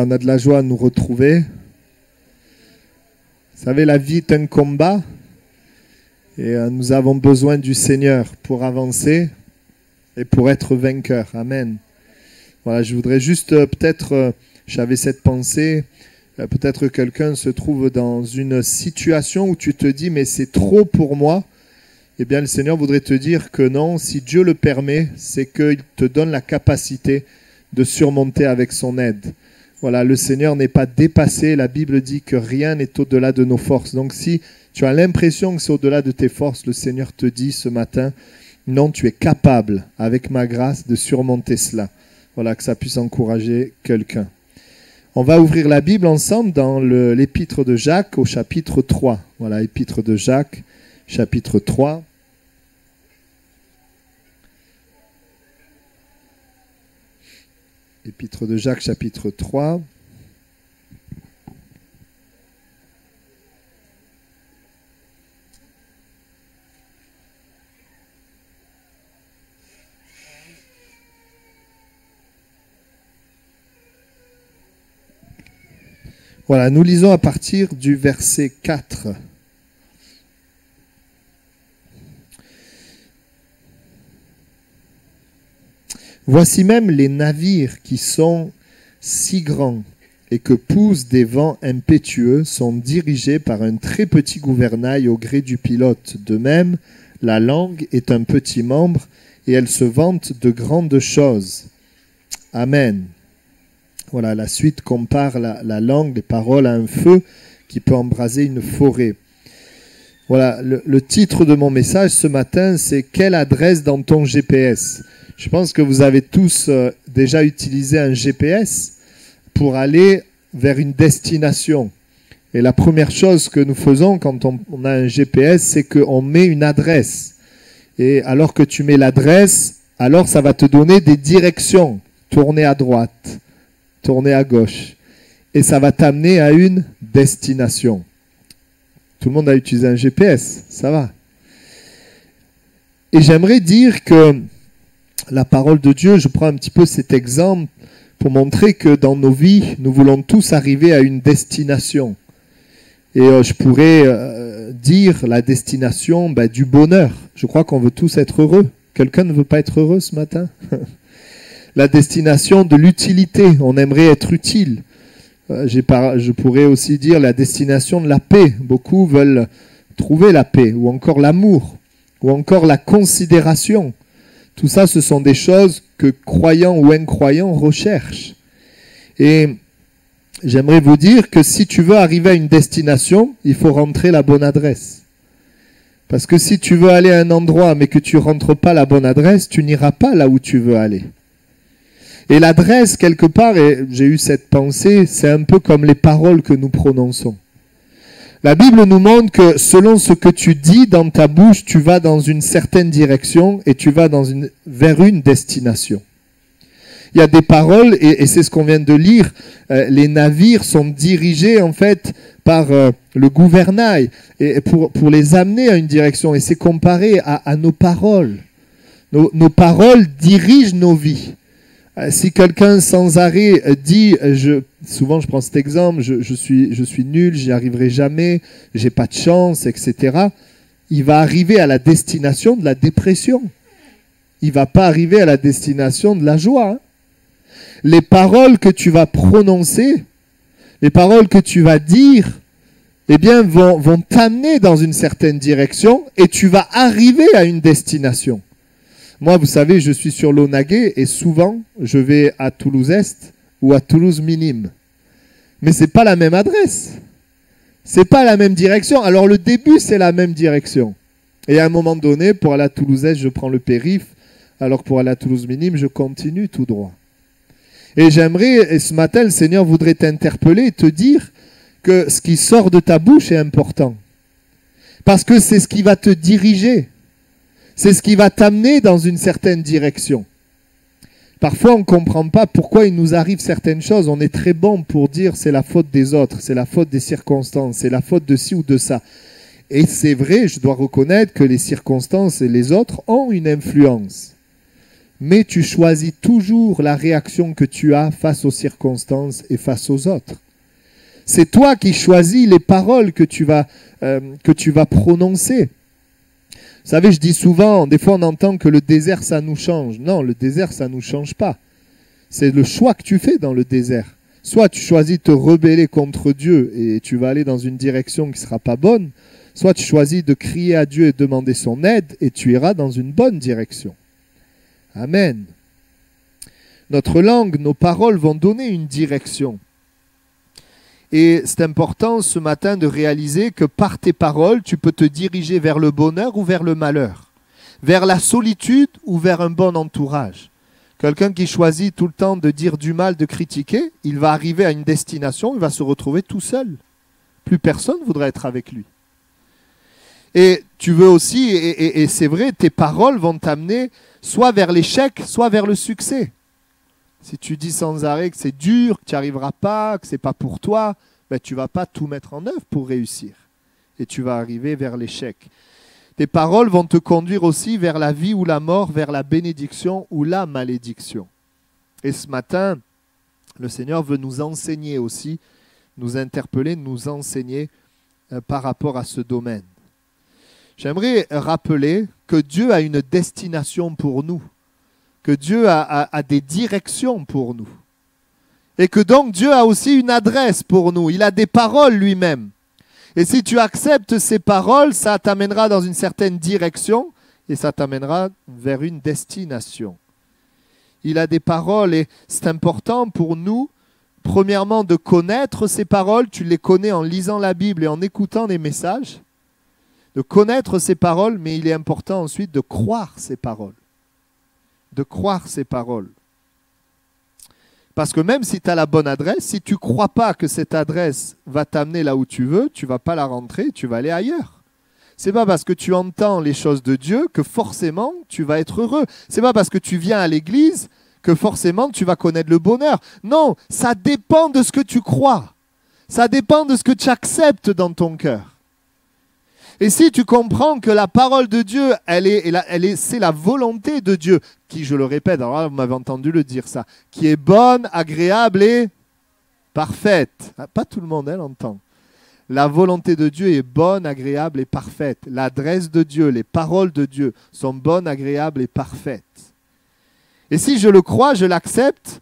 on a de la joie à nous retrouver. Vous savez, la vie est un combat et nous avons besoin du Seigneur pour avancer et pour être vainqueurs. Amen. Voilà, je voudrais juste j'avais cette pensée, peut-être quelqu'un se trouve dans une situation où tu te dis mais c'est trop pour moi. Eh bien, le Seigneur voudrait te dire que non, si Dieu le permet, c'est qu'il te donne la capacité de surmonter avec son aide. Voilà, le Seigneur n'est pas dépassé. La Bible dit que rien n'est au-delà de nos forces. Donc, si tu as l'impression que c'est au-delà de tes forces, le Seigneur te dit ce matin, non, tu es capable, avec ma grâce, de surmonter cela. Voilà, que ça puisse encourager quelqu'un. On va ouvrir la Bible ensemble dans l'épître de Jacques au chapitre 3. Voilà, épître de Jacques, chapitre 3. Épître de Jacques, chapitre 3. Voilà, nous lisons à partir du verset 4. Voici même les navires qui sont si grands et que poussent des vents impétueux sont dirigés par un très petit gouvernail au gré du pilote. De même, la langue est un petit membre et elle se vante de grandes choses. Amen. Voilà, la suite compare la langue, les paroles à un feu qui peut embraser une forêt. Voilà, le titre de mon message ce matin, c'est « Quelle adresse dans ton GPS ?» Je pense que vous avez tous déjà utilisé un GPS pour aller vers une destination. Et la première chose que nous faisons quand on a un GPS, c'est qu'on met une adresse. Et alors que tu mets l'adresse, alors ça va te donner des directions. Tourner à droite, tourner à gauche. Et ça va t'amener à une destination. Tout le monde a utilisé un GPS, ça va. Et j'aimerais dire que la parole de Dieu, je prends un petit peu cet exemple pour montrer que dans nos vies, nous voulons tous arriver à une destination. Et je pourrais dire la destination du bonheur. Je crois qu'on veut tous être heureux. Quelqu'un ne veut pas être heureux ce matin? La destination de l'utilité. On aimerait être utile. Je pourrais aussi dire la destination de la paix. Beaucoup veulent trouver la paix, ou encore l'amour, ou encore la considération. Tout ça, ce sont des choses que croyants ou incroyants recherchent. Et j'aimerais vous dire que si tu veux arriver à une destination, il faut rentrer la bonne adresse. Parce que si tu veux aller à un endroit mais que tu ne rentres pas la bonne adresse, tu n'iras pas là où tu veux aller. Et l'adresse, quelque part, et j'ai eu cette pensée, c'est un peu comme les paroles que nous prononçons. La Bible nous montre que selon ce que tu dis dans ta bouche, tu vas dans une certaine direction et tu vas vers une destination. Il y a des paroles, et c'est ce qu'on vient de lire, les navires sont dirigés en fait par le gouvernail et pour les amener à une direction. Et c'est comparé à nos paroles. Nos paroles dirigent nos vies. Si quelqu'un sans arrêt dit, souvent je prends cet exemple, je suis nul, j'y arriverai jamais, j'ai pas de chance, etc. Il va arriver à la destination de la dépression. Il va pas arriver à la destination de la joie. Hein. Les paroles que tu vas prononcer, les paroles que tu vas dire, eh bien vont t'amener dans une certaine direction et tu vas arriver à une destination. Moi, vous savez, je suis sur l'Aunaguet et souvent, je vais à Toulouse-Est ou à Toulouse-Minime. Mais ce n'est pas la même adresse. Ce n'est pas la même direction. Alors, le début, c'est la même direction. Et à un moment donné, pour aller à Toulouse-Est, je prends le périph', alors que pour aller à Toulouse-Minime, je continue tout droit. Et j'aimerais, et ce matin, le Seigneur voudrait t'interpeller et te dire que ce qui sort de ta bouche est important. Parce que c'est ce qui va te diriger. C'est ce qui va t'amener dans une certaine direction. Parfois, on ne comprend pas pourquoi il nous arrive certaines choses. On est très bon pour dire c'est la faute des autres, c'est la faute des circonstances, c'est la faute de ci ou de ça. Et c'est vrai, je dois reconnaître que les circonstances et les autres ont une influence. mais tu choisis toujours la réaction que tu as face aux circonstances et face aux autres. C'est toi qui choisis les paroles que tu vas prononcer. Vous savez, je dis souvent, des fois on entend que le désert, ça nous change. Non, le désert, ça ne nous change pas. C'est le choix que tu fais dans le désert. Soit tu choisis de te rebeller contre Dieu et tu vas aller dans une direction qui ne sera pas bonne, soit tu choisis de crier à Dieu et demander son aide et tu iras dans une bonne direction. Amen. Notre langue, nos paroles vont donner une direction. Et c'est important ce matin de réaliser que par tes paroles, tu peux te diriger vers le bonheur ou vers le malheur, vers la solitude ou vers un bon entourage. Quelqu'un qui choisit tout le temps de dire du mal, de critiquer, il va arriver à une destination, il va se retrouver tout seul. Plus personne ne voudra être avec lui. Et tu veux aussi, et c'est vrai, tes paroles vont t'amener soit vers l'échec, soit vers le succès. Si tu dis sans arrêt que c'est dur, que tu n'y arriveras pas, que ce n'est pas pour toi, ben tu ne vas pas tout mettre en œuvre pour réussir. Et tu vas arriver vers l'échec. Tes paroles vont te conduire aussi vers la vie ou la mort, vers la bénédiction ou la malédiction. Et ce matin, le Seigneur veut nous enseigner aussi, nous interpeller, nous enseigner par rapport à ce domaine. J'aimerais rappeler que Dieu a une destination pour nous, que Dieu a des directions pour nous. Et que donc Dieu a aussi une adresse pour nous, il a des paroles lui-même. Et si tu acceptes ces paroles, ça t'amènera dans une certaine direction et ça t'amènera vers une destination. Il a des paroles et c'est important pour nous, premièrement, de connaître ces paroles. Tu les connais en lisant la Bible et en écoutant les messages. De connaître ces paroles, mais il est important ensuite de croire ces paroles. De croire ces paroles. Parce que même si tu as la bonne adresse, si tu ne crois pas que cette adresse va t'amener là où tu veux, tu ne vas pas la rentrer, tu vas aller ailleurs. Ce n'est pas parce que tu entends les choses de Dieu que forcément tu vas être heureux. Ce n'est pas parce que tu viens à l'église que forcément tu vas connaître le bonheur. Non, ça dépend de ce que tu crois. Ça dépend de ce que tu acceptes dans ton cœur. Et si tu comprends que la parole de Dieu, c'est la volonté de Dieu, qui, je le répète, alors là, vous m'avez entendu le dire ça, qui est bonne, agréable et parfaite. Pas tout le monde l'entend. La volonté de Dieu est bonne, agréable et parfaite. L'adresse de Dieu, les paroles de Dieu sont bonnes, agréables et parfaites. Et si je le crois, je l'accepte,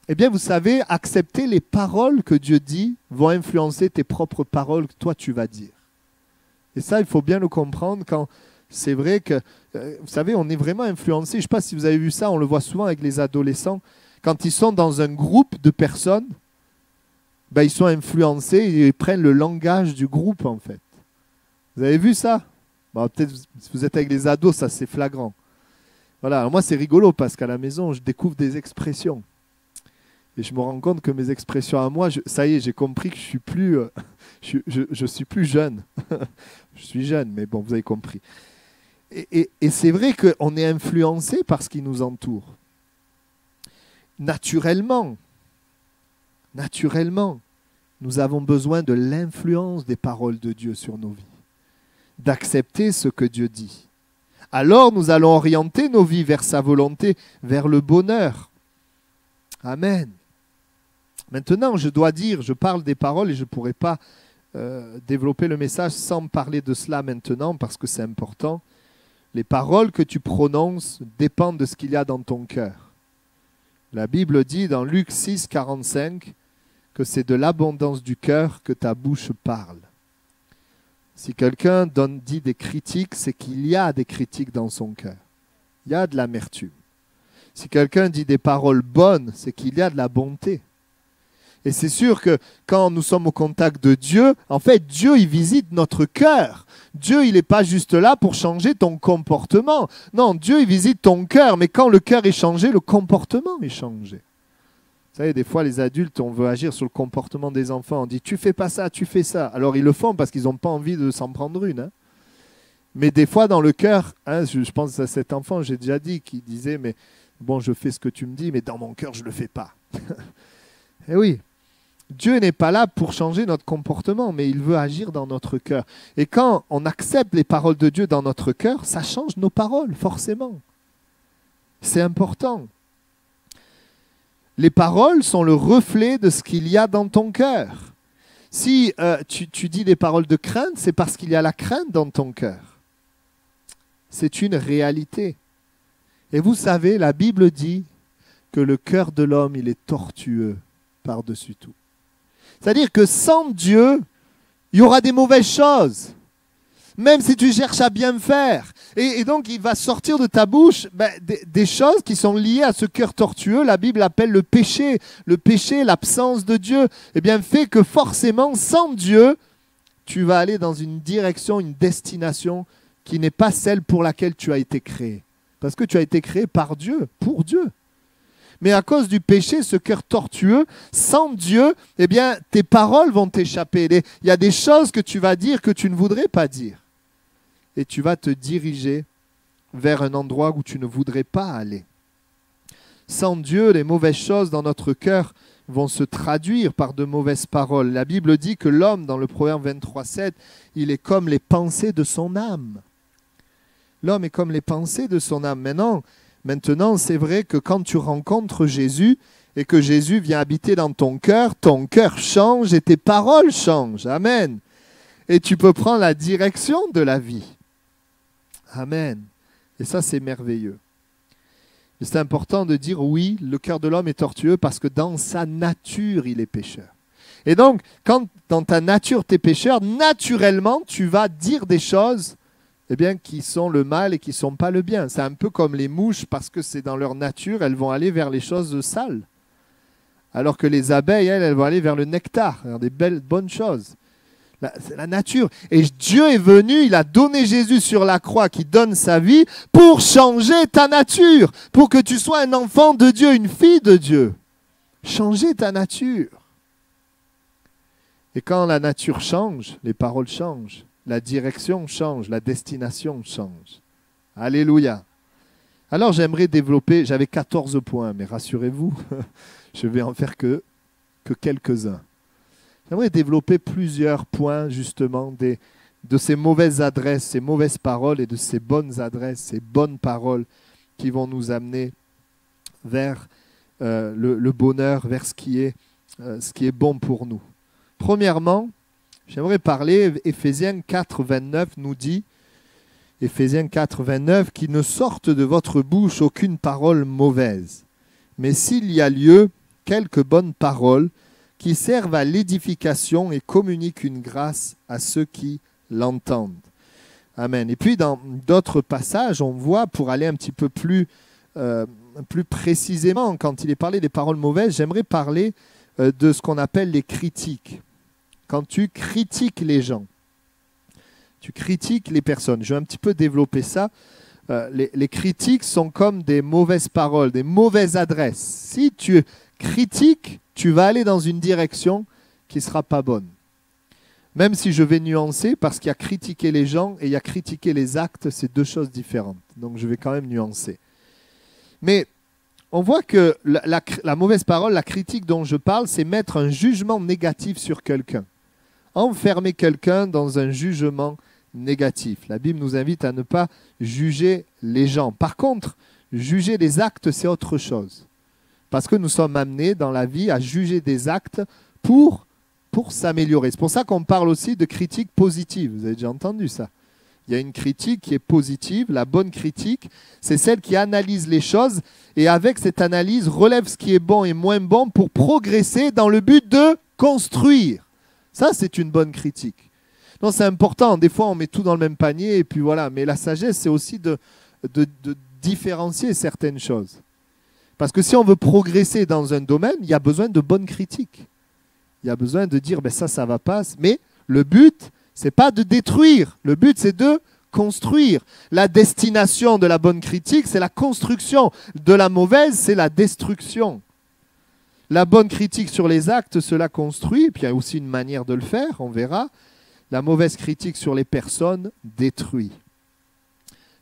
eh bien vous savez, accepter les paroles que Dieu dit vont influencer tes propres paroles que toi tu vas dire. Et ça, il faut bien le comprendre quand c'est vrai que, vous savez, on est vraiment influencé. Je ne sais pas si vous avez vu ça, on le voit souvent avec les adolescents. Quand ils sont dans un groupe de personnes, ben, ils sont influencés et ils prennent le langage du groupe, en fait. Vous avez vu ça? Bon, peut-être si vous êtes avec les ados, ça c'est flagrant. Voilà, alors moi c'est rigolo parce qu'à la maison, je découvre des expressions. Et je me rends compte que mes expressions à moi, ça y est, j'ai compris que je suis plus, je suis plus jeune. Je suis jeune, mais bon, vous avez compris. Et c'est vrai qu'on est influencé par ce qui nous entoure. Naturellement, nous avons besoin de l'influence des paroles de Dieu sur nos vies, d'accepter ce que Dieu dit. Alors nous allons orienter nos vies vers sa volonté, vers le bonheur. Amen. Maintenant, je dois dire, je parle des paroles et je ne pourrai pas développer le message sans parler de cela maintenant parce que c'est important. Les paroles que tu prononces dépendent de ce qu'il y a dans ton cœur. La Bible dit dans Luc 6, 45 que c'est de l'abondance du cœur que ta bouche parle. Si quelqu'un dit des critiques, c'est qu'il y a des critiques dans son cœur. Il y a de l'amertume. Si quelqu'un dit des paroles bonnes, c'est qu'il y a de la bonté. Et c'est sûr que quand nous sommes au contact de Dieu, en fait, Dieu, il visite notre cœur. Dieu, il n'est pas juste là pour changer ton comportement. Non, Dieu, il visite ton cœur. Mais quand le cœur est changé, le comportement est changé. Vous savez, des fois, les adultes, on veut agir sur le comportement des enfants. On dit, tu fais pas ça, tu fais ça. Alors, ils le font parce qu'ils n'ont pas envie de s'en prendre une. Hein. Mais des fois, dans le cœur, hein, je pense à cet enfant, j'ai déjà dit, qui disait, mais bon, je fais ce que tu me dis, mais dans mon cœur, je ne le fais pas. Eh oui. Dieu n'est pas là pour changer notre comportement, mais il veut agir dans notre cœur. Et quand on accepte les paroles de Dieu dans notre cœur, ça change nos paroles, forcément. C'est important. Les paroles sont le reflet de ce qu'il y a dans ton cœur. Si tu dis des paroles de crainte, c'est parce qu'il y a la crainte dans ton cœur. C'est une réalité. Et vous savez, la Bible dit que le cœur de l'homme, il est tortueux par-dessus tout. C'est-à-dire que sans Dieu, il y aura des mauvaises choses. Même si tu cherches à bien faire. Et donc, il va sortir de ta bouche des choses qui sont liées à ce cœur tortueux. La Bible appelle le péché. Le péché, l'absence de Dieu, eh bien, fait que forcément, sans Dieu, tu vas aller dans une direction, une destination qui n'est pas celle pour laquelle tu as été créé. Parce que tu as été créé par Dieu, pour Dieu. Mais à cause du péché, ce cœur tortueux, sans Dieu, eh bien, tes paroles vont t'échapper. Il y a des choses que tu vas dire que tu ne voudrais pas dire. Et tu vas te diriger vers un endroit où tu ne voudrais pas aller. Sans Dieu, les mauvaises choses dans notre cœur vont se traduire par de mauvaises paroles. La Bible dit que l'homme, dans le Proverbe 23,7, il est comme les pensées de son âme. L'homme est comme les pensées de son âme. Maintenant, c'est vrai que quand tu rencontres Jésus et que Jésus vient habiter dans ton cœur change et tes paroles changent. Amen. Et tu peux prendre la direction de la vie. Amen. Et ça, c'est merveilleux. Et c'est important de dire oui, le cœur de l'homme est tortueux parce que dans sa nature, il est pécheur. Et donc, quand dans ta nature, tu es pécheur, naturellement, tu vas dire des choses qui sont le mal et qui ne sont pas le bien. C'est un peu comme les mouches, parce que c'est dans leur nature, elles vont aller vers les choses sales. Alors que les abeilles, elles vont aller vers le nectar, vers des bonnes choses. C'est la nature. Et Dieu est venu, il a donné Jésus sur la croix qui donne sa vie pour changer ta nature, pour que tu sois un enfant de Dieu, une fille de Dieu. Changer ta nature. Et quand la nature change, les paroles changent, la direction change, la destination change. Alléluia. Alors j'aimerais développer, j'avais 14 points, mais rassurez-vous, je vais en faire que quelques-uns. J'aimerais développer plusieurs points justement de ces mauvaises adresses, ces mauvaises paroles et de ces bonnes adresses, ces bonnes paroles qui vont nous amener vers le bonheur, vers ce qui est bon pour nous. Premièrement, j'aimerais parler, Éphésiens 4, 29 nous dit, Éphésiens 4, 29, qu'il ne sorte de votre bouche aucune parole mauvaise, mais s'il y a lieu, quelques bonnes paroles qui servent à l'édification et communiquent une grâce à ceux qui l'entendent. Amen. Et puis dans d'autres passages, on voit, pour aller un petit peu plus précisément, quand il est parlé des paroles mauvaises, j'aimerais parler de ce qu'on appelle les critiques. Quand tu critiques les gens, tu critiques les personnes. Je vais un petit peu développer ça. Les critiques sont comme des mauvaises paroles, des mauvaises adresses. Si tu critiques, tu vas aller dans une direction qui ne sera pas bonne. Même si je vais nuancer, parce qu'il y a critiquer les gens et il y a critiquer les actes, c'est deux choses différentes. Donc je vais quand même nuancer. Mais on voit que la mauvaise parole, la critique dont je parle, c'est mettre un jugement négatif sur quelqu'un. Enfermer quelqu'un dans un jugement négatif. La Bible nous invite à ne pas juger les gens. Par contre, juger les actes, c'est autre chose. Parce que nous sommes amenés dans la vie à juger des actes pour s'améliorer. C'est pour ça qu'on parle aussi de critique positive. Vous avez déjà entendu ça? Il y a une critique qui est positive. La bonne critique, c'est celle qui analyse les choses et avec cette analyse relève ce qui est bon et moins bon pour progresser dans le but de construire. Ça, c'est une bonne critique. Donc c'est important. Des fois, on met tout dans le même panier et puis voilà. Mais la sagesse, c'est aussi de différencier certaines choses. Parce que si on veut progresser dans un domaine, il y a besoin de bonnes critiques. Il y a besoin de dire, ça ne va pas. Mais le but, ce n'est pas de détruire. Le but, c'est de construire. La destination de la bonne critique, c'est la construction. De la mauvaise, c'est la destruction. La bonne critique sur les actes, cela construit. Puis il y a aussi une manière de le faire, on verra. La mauvaise critique sur les personnes détruit.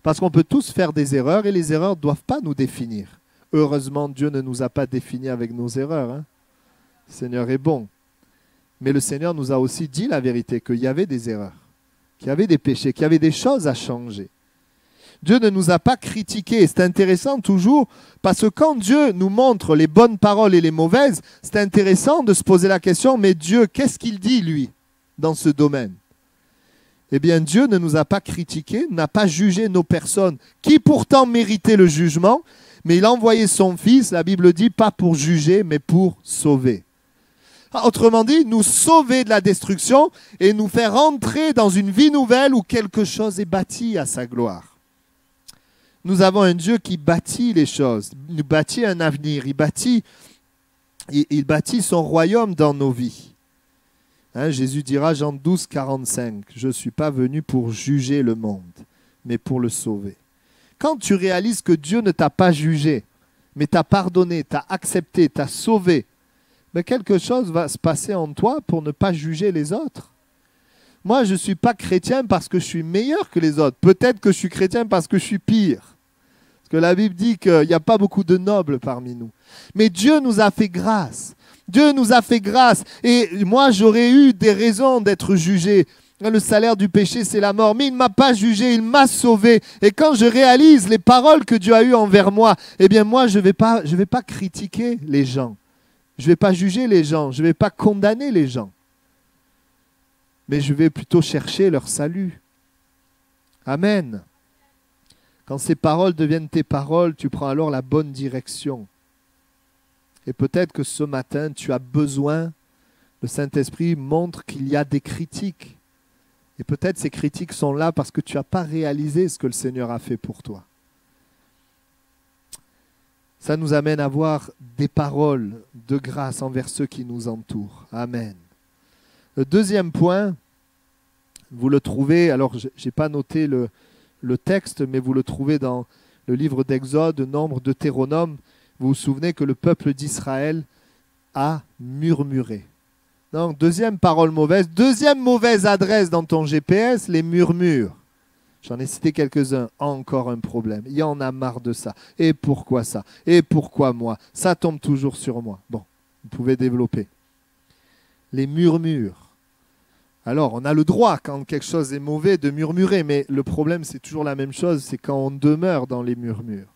Parce qu'on peut tous faire des erreurs et les erreurs ne doivent pas nous définir. Heureusement, Dieu ne nous a pas définis avec nos erreurs. Hein. Le Seigneur est bon. Mais le Seigneur nous a aussi dit la vérité, qu'il y avait des erreurs, qu'il y avait des péchés, qu'il y avait des choses à changer. Dieu ne nous a pas critiqués. C'est intéressant toujours, parce que quand Dieu nous montre les bonnes paroles et les mauvaises, c'est intéressant de se poser la question, mais Dieu, qu'est-ce qu'il dit, lui, dans ce domaine? Eh bien, Dieu ne nous a pas critiqués, n'a pas jugé nos personnes, qui pourtant méritaient le jugement, mais il a envoyé son Fils, la Bible dit, pas pour juger, mais pour sauver. Autrement dit, nous sauver de la destruction et nous faire entrer dans une vie nouvelle où quelque chose est bâti à sa gloire. Nous avons un Dieu qui bâtit les choses, il bâtit un avenir, il bâtit son royaume dans nos vies. Jésus dira, Jean 12, 45, « Je ne suis pas venu pour juger le monde, mais pour le sauver. » Quand tu réalises que Dieu ne t'a pas jugé, mais t'a pardonné, t'a accepté, t'a sauvé, mais quelque chose va se passer en toi pour ne pas juger les autres. Moi, je ne suis pas chrétien parce que je suis meilleur que les autres. Peut-être que je suis chrétien parce que je suis pire. Parce que la Bible dit qu'il n'y a pas beaucoup de nobles parmi nous. Mais Dieu nous a fait grâce. Dieu nous a fait grâce. Et moi, j'aurais eu des raisons d'être jugé. Le salaire du péché, c'est la mort. Mais il ne m'a pas jugé, il m'a sauvé. Et quand je réalise les paroles que Dieu a eues envers moi, eh bien moi, je vais pas critiquer les gens. Je ne vais pas juger les gens, je ne vais pas condamner les gens. Mais je vais plutôt chercher leur salut. Amen. Quand ces paroles deviennent tes paroles, tu prends alors la bonne direction. Et peut-être que ce matin, tu as besoin, le Saint-Esprit montre qu'il y a des critiques. Et peut-être ces critiques sont là parce que tu n'as pas réalisé ce que le Seigneur a fait pour toi. Ça nous amène à avoir des paroles de grâce envers ceux qui nous entourent. Amen. Le deuxième point, vous le trouvez, alors je n'ai pas noté le texte, mais vous le trouvez dans le livre d'Exode, Nombre, Deutéronome. Vous vous souvenez que le peuple d'Israël a murmuré. Donc, deuxième parole mauvaise. Deuxième mauvaise adresse dans ton GPS, les murmures. J'en ai cité quelques-uns. Encore un problème. Il y en a marre de ça. Et pourquoi ça? Et pourquoi moi? Ça tombe toujours sur moi. Bon, vous pouvez développer. Les murmures. Alors, on a le droit, quand quelque chose est mauvais, de murmurer. Mais le problème, c'est toujours la même chose. C'est quand on demeure dans les murmures.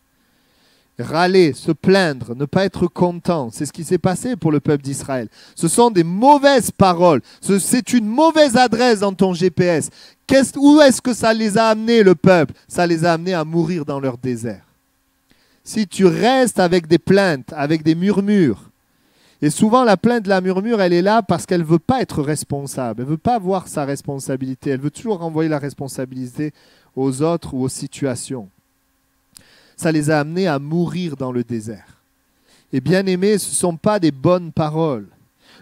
Râler, se plaindre, ne pas être content. C'est ce qui s'est passé pour le peuple d'Israël. Ce sont des mauvaises paroles. C'est une mauvaise adresse dans ton GPS. Où est-ce que ça les a amenés, le peuple? Ça les a amenés à mourir dans leur désert. Si tu restes avec des plaintes, avec des murmures, et souvent la plainte, la murmure, elle est là parce qu'elle ne veut pas être responsable. Elle ne veut pas avoir sa responsabilité. Elle veut toujours renvoyer la responsabilité aux autres ou aux situations. Ça les a amenés à mourir dans le désert. Et bien aimés, ce ne sont pas des bonnes paroles.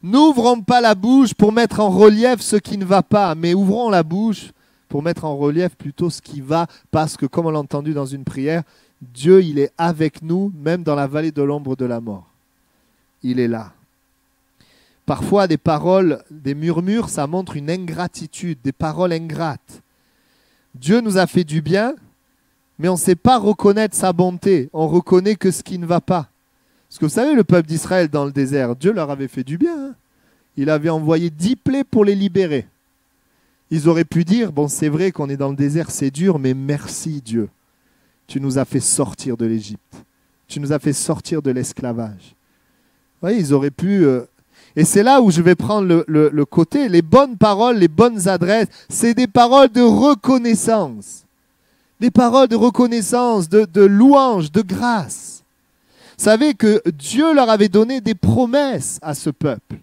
N'ouvrons pas la bouche pour mettre en relief ce qui ne va pas, mais ouvrons la bouche pour mettre en relief plutôt ce qui va, parce que comme on l'a entendu dans une prière, Dieu, il est avec nous, même dans la vallée de l'ombre de la mort. Il est là. Parfois, des paroles, des murmures, ça montre une ingratitude, des paroles ingrates. Dieu nous a fait du bien, mais on ne sait pas reconnaître sa bonté. On reconnaît que ce qui ne va pas. Parce que vous savez, le peuple d'Israël dans le désert, Dieu leur avait fait du bien. Hein. Il avait envoyé 10 plaies pour les libérer. Ils auraient pu dire, bon, c'est vrai qu'on est dans le désert, c'est dur, mais merci Dieu. Tu nous as fait sortir de l'Égypte. Tu nous as fait sortir de l'esclavage. Vous voyez, ils auraient pu... Et c'est là où je vais prendre le côté. Les bonnes paroles, les bonnes adresses, c'est des paroles de reconnaissance. Des paroles de reconnaissance, de louange, de grâce. Vous savez que Dieu leur avait donné des promesses à ce peuple.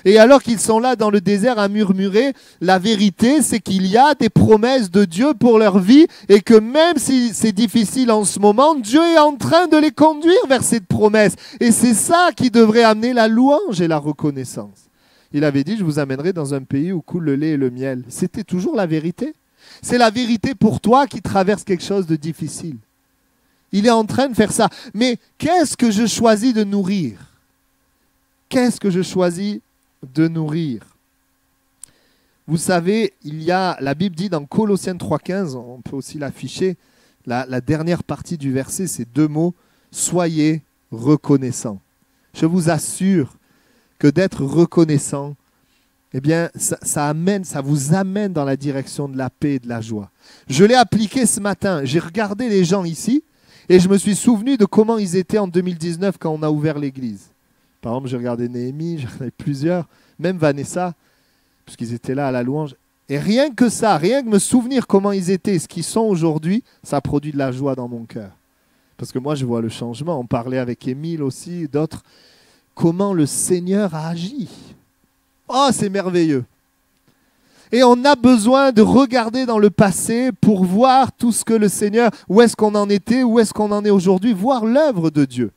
Et alors qu'ils sont là dans le désert à murmurer, la vérité, c'est qu'il y a des promesses de Dieu pour leur vie et que même si c'est difficile en ce moment, Dieu est en train de les conduire vers cette promesse. Et c'est ça qui devrait amener la louange et la reconnaissance. Il avait dit, je vous amènerai dans un pays où coule le lait et le miel. C'était toujours la vérité. C'est la vérité pour toi qui traverse quelque chose de difficile. Il est en train de faire ça. Mais qu'est-ce que je choisis de nourrir? Qu'est-ce que je choisis de nourrir? Vous savez, la Bible dit dans Colossiens 3,15, on peut aussi l'afficher, la dernière partie du verset, c'est 2 mots, soyez reconnaissants. Je vous assure que d'être reconnaissant, eh bien, ça vous amène dans la direction de la paix et de la joie. Je l'ai appliqué ce matin. J'ai regardé les gens ici et je me suis souvenu de comment ils étaient en 2019 quand on a ouvert l'église. Par exemple, j'ai regardé Néhémie, j'ai regardé plusieurs, même Vanessa, puisqu'ils étaient là à la louange. Et rien que ça, rien que me souvenir comment ils étaient, ce qu'ils sont aujourd'hui, ça produit de la joie dans mon cœur. Parce que moi, je vois le changement. On parlait avec Émile aussi, d'autres. Comment le Seigneur a agi. Oh, c'est merveilleux. Et on a besoin de regarder dans le passé pour voir tout ce que le Seigneur, où est-ce qu'on en était, où est-ce qu'on en est aujourd'hui, voir l'œuvre de Dieu.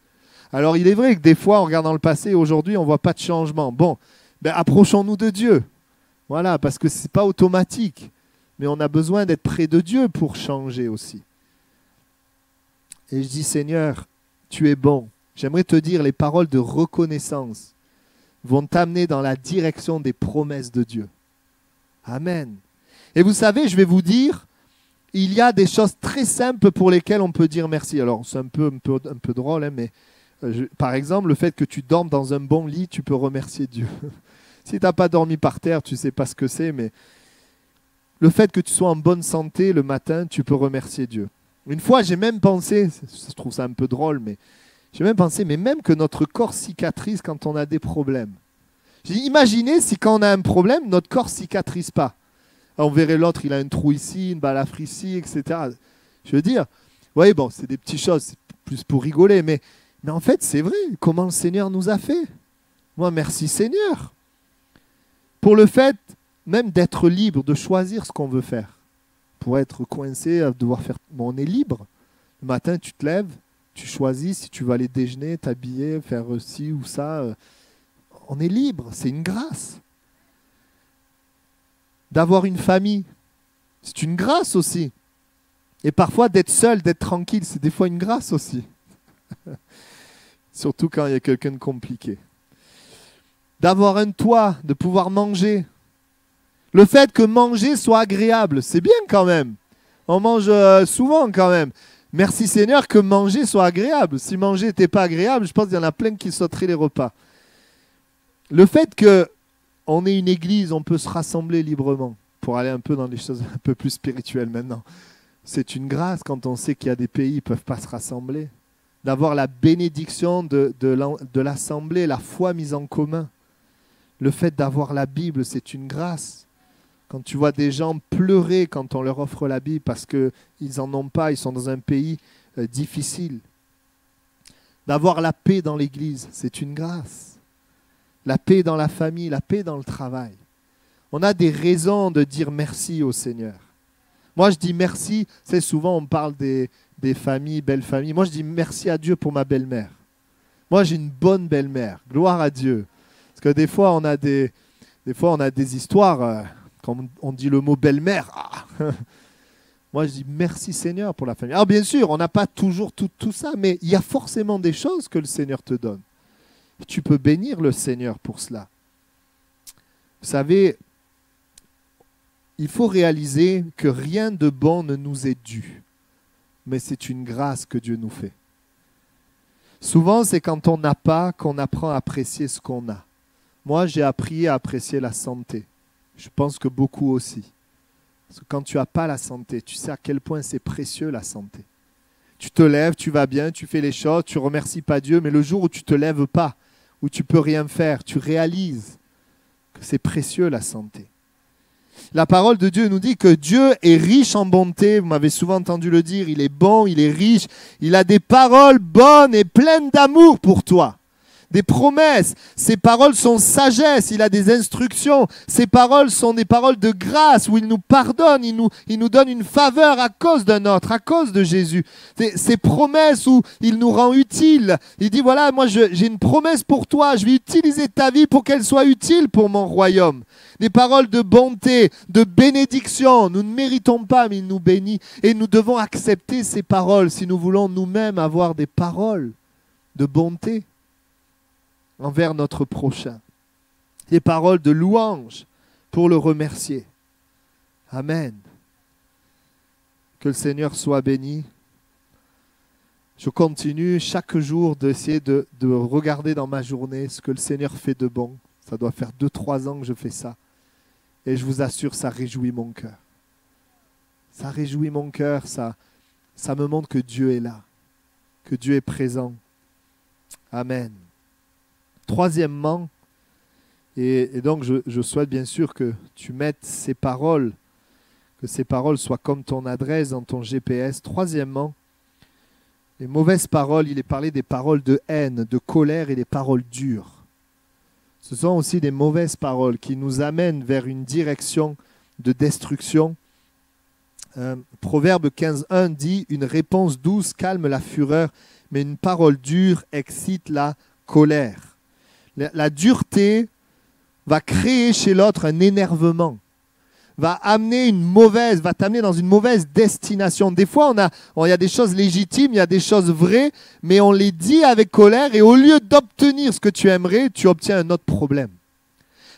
Alors, il est vrai que des fois, on regarde dans le passé et aujourd'hui, on ne voit pas de changement. Bon, ben, approchons-nous de Dieu. Voilà, parce que ce n'est pas automatique. Mais on a besoin d'être près de Dieu pour changer aussi. Et je dis, Seigneur, tu es bon. J'aimerais te dire, les paroles de reconnaissance vont t'amener dans la direction des promesses de Dieu. Amen. Et vous savez, je vais vous dire, il y a des choses très simples pour lesquelles on peut dire merci. Alors, c'est un peu drôle, hein, mais par exemple, le fait que tu dormes dans un bon lit, tu peux remercier Dieu. Si tu n'as pas dormi par terre, tu ne sais pas ce que c'est, mais le fait que tu sois en bonne santé le matin, tu peux remercier Dieu. Une fois, j'ai même pensé, je trouve ça un peu drôle, mais j'ai même pensé, mais même que notre corps cicatrise quand on a des problèmes. J'ai dit, imaginez si quand on a un problème, notre corps ne cicatrise pas. Alors, on verrait l'autre, il a un trou ici, une balafre ici, etc. Je veux dire, oui, bon, c'est des petites choses, c'est plus pour rigoler, mais en fait, c'est vrai, comment le Seigneur nous a fait. Moi, merci Seigneur. Pour le fait même d'être libre, de choisir ce qu'on veut faire. Pour être coincé, à devoir faire... Bon, on est libre. Le matin, tu te lèves, tu choisis si tu vas aller déjeuner, t'habiller, faire ci ou ça. On est libre, c'est une grâce. D'avoir une famille, c'est une grâce aussi. Et parfois, d'être seul, d'être tranquille, c'est des fois une grâce aussi. Surtout quand il y a quelqu'un de compliqué. D'avoir un toit, de pouvoir manger. Le fait que manger soit agréable, c'est bien quand même. On mange souvent quand même. Merci Seigneur que manger soit agréable. Si manger n'était pas agréable, je pense qu'il y en a plein qui sauteraient les repas. Le fait qu'on ait une église, on peut se rassembler librement, pour aller un peu dans des choses un peu plus spirituelles maintenant. C'est une grâce quand on sait qu'il y a des pays qui ne peuvent pas se rassembler. D'avoir la bénédiction de l'assemblée, la foi mise en commun. Le fait d'avoir la Bible, c'est une grâce. Quand tu vois des gens pleurer quand on leur offre la Bible parce qu'ils n'en ont pas, ils sont dans un pays difficile. D'avoir la paix dans l'église, c'est une grâce. La paix dans la famille, la paix dans le travail. On a des raisons de dire merci au Seigneur. Moi, je dis merci. C'est souvent, on parle des familles, belles familles. Moi, je dis merci à Dieu pour ma belle-mère. Moi, j'ai une bonne belle-mère. Gloire à Dieu. Parce que des fois, on a des histoires, quand on dit le mot belle-mère. Ah. Moi, je dis merci Seigneur pour la famille. Alors, bien sûr, on n'a pas toujours tout ça, mais il y a forcément des choses que le Seigneur te donne. Et tu peux bénir le Seigneur pour cela. Vous savez, il faut réaliser que rien de bon ne nous est dû, mais c'est une grâce que Dieu nous fait. Souvent, c'est quand on n'a pas qu'on apprend à apprécier ce qu'on a. Moi, j'ai appris à apprécier la santé. Je pense que beaucoup aussi. Parce que quand tu n'as pas la santé, tu sais à quel point c'est précieux la santé. Tu te lèves, tu vas bien, tu fais les choses, tu ne remercies pas Dieu, mais le jour où tu ne te lèves pas, où tu ne peux rien faire, tu réalises que c'est précieux la santé. La parole de Dieu nous dit que Dieu est riche en bonté. Vous m'avez souvent entendu le dire, il est bon, il est riche. Il a des paroles bonnes et pleines d'amour pour toi. Des promesses. Ses paroles sont sagesse. Il a des instructions. Ses paroles sont des paroles de grâce où il nous pardonne. Il nous donne une faveur à cause d'un autre, à cause de Jésus. Ces promesses où il nous rend utiles. Il dit voilà, moi j'ai une promesse pour toi. Je vais utiliser ta vie pour qu'elle soit utile pour mon royaume. Des paroles de bonté, de bénédiction. Nous ne méritons pas, mais il nous bénit. Et nous devons accepter ces paroles si nous voulons nous-mêmes avoir des paroles de bonté envers notre prochain. Des paroles de louange pour le remercier. Amen. Que le Seigneur soit béni. Je continue chaque jour d'essayer de regarder dans ma journée ce que le Seigneur fait de bon. Ça doit faire 2-3 ans que je fais ça. Et je vous assure, ça réjouit mon cœur. Ça réjouit mon cœur, ça me montre que Dieu est là, que Dieu est présent. Amen. Troisièmement, et donc je souhaite bien sûr que tu mettes ces paroles, que ces paroles soient comme ton adresse dans ton GPS. Troisièmement, les mauvaises paroles, il est parlé des paroles de haine, de colère et des paroles dures. Ce sont aussi des mauvaises paroles qui nous amènent vers une direction de destruction. Proverbe 15.1 dit « Une réponse douce calme la fureur, mais une parole dure excite la colère. » La dureté va créer chez l'autre un énervement, va t'amener dans une mauvaise destination. Des fois, il y a des choses légitimes, il y a des choses vraies, mais on les dit avec colère et au lieu d'obtenir ce que tu aimerais, tu obtiens un autre problème.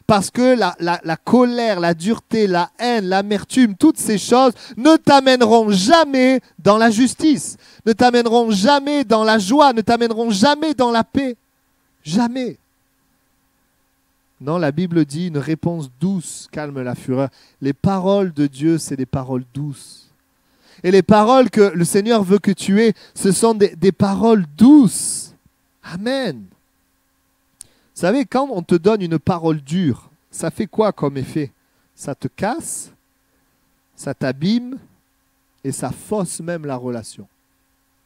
Parce que la colère, la dureté, la haine, l'amertume, toutes ces choses ne t'amèneront jamais dans la justice, ne t'amèneront jamais dans la joie, ne t'amèneront jamais dans la paix. Jamais. Non, la Bible dit une réponse douce calme la fureur. Les paroles de Dieu, c'est des paroles douces. Et les paroles que le Seigneur veut que tu aies, ce sont des paroles douces. Amen. Vous savez, quand on te donne une parole dure, ça fait quoi comme effet? Ça te casse, ça t'abîme et ça fausse même la relation.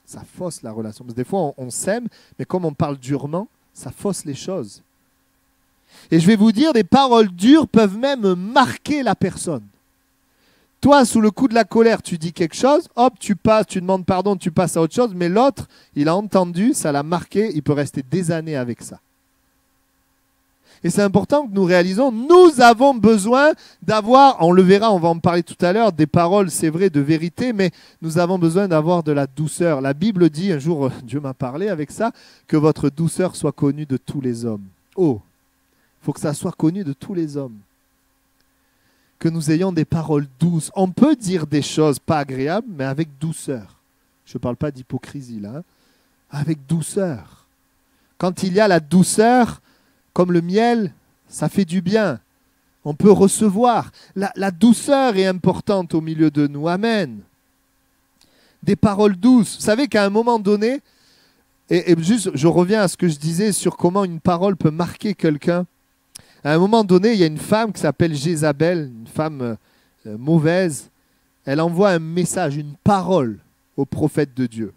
Ça fausse la relation. Parce que des fois, on s'aime, mais comme on parle durement, ça fausse les choses. Et je vais vous dire, des paroles dures peuvent même marquer la personne. Toi, sous le coup de la colère, tu dis quelque chose, hop, tu passes, tu demandes pardon, tu passes à autre chose, mais l'autre, il a entendu, ça l'a marqué, il peut rester des années avec ça. Et c'est important que nous réalisons, nous avons besoin d'avoir, on le verra, on va en parler tout à l'heure, des paroles, c'est vrai, de vérité, mais nous avons besoin d'avoir de la douceur. La Bible dit, un jour, Dieu m'a parlé avec ça, que votre douceur soit connue de tous les hommes. Oh, il faut que ça soit connu de tous les hommes. Que nous ayons des paroles douces. On peut dire des choses pas agréables, mais avec douceur. Je ne parle pas d'hypocrisie là. Hein. Avec douceur. Quand il y a la douceur, comme le miel, ça fait du bien. On peut recevoir. La douceur est importante au milieu de nous. Amen. Des paroles douces. Vous savez qu'à un moment donné, et juste je reviens à ce que je disais sur comment une parole peut marquer quelqu'un. À un moment donné, il y a une femme qui s'appelle Jézabel, une femme mauvaise. Elle envoie un message, une parole au prophète de Dieu.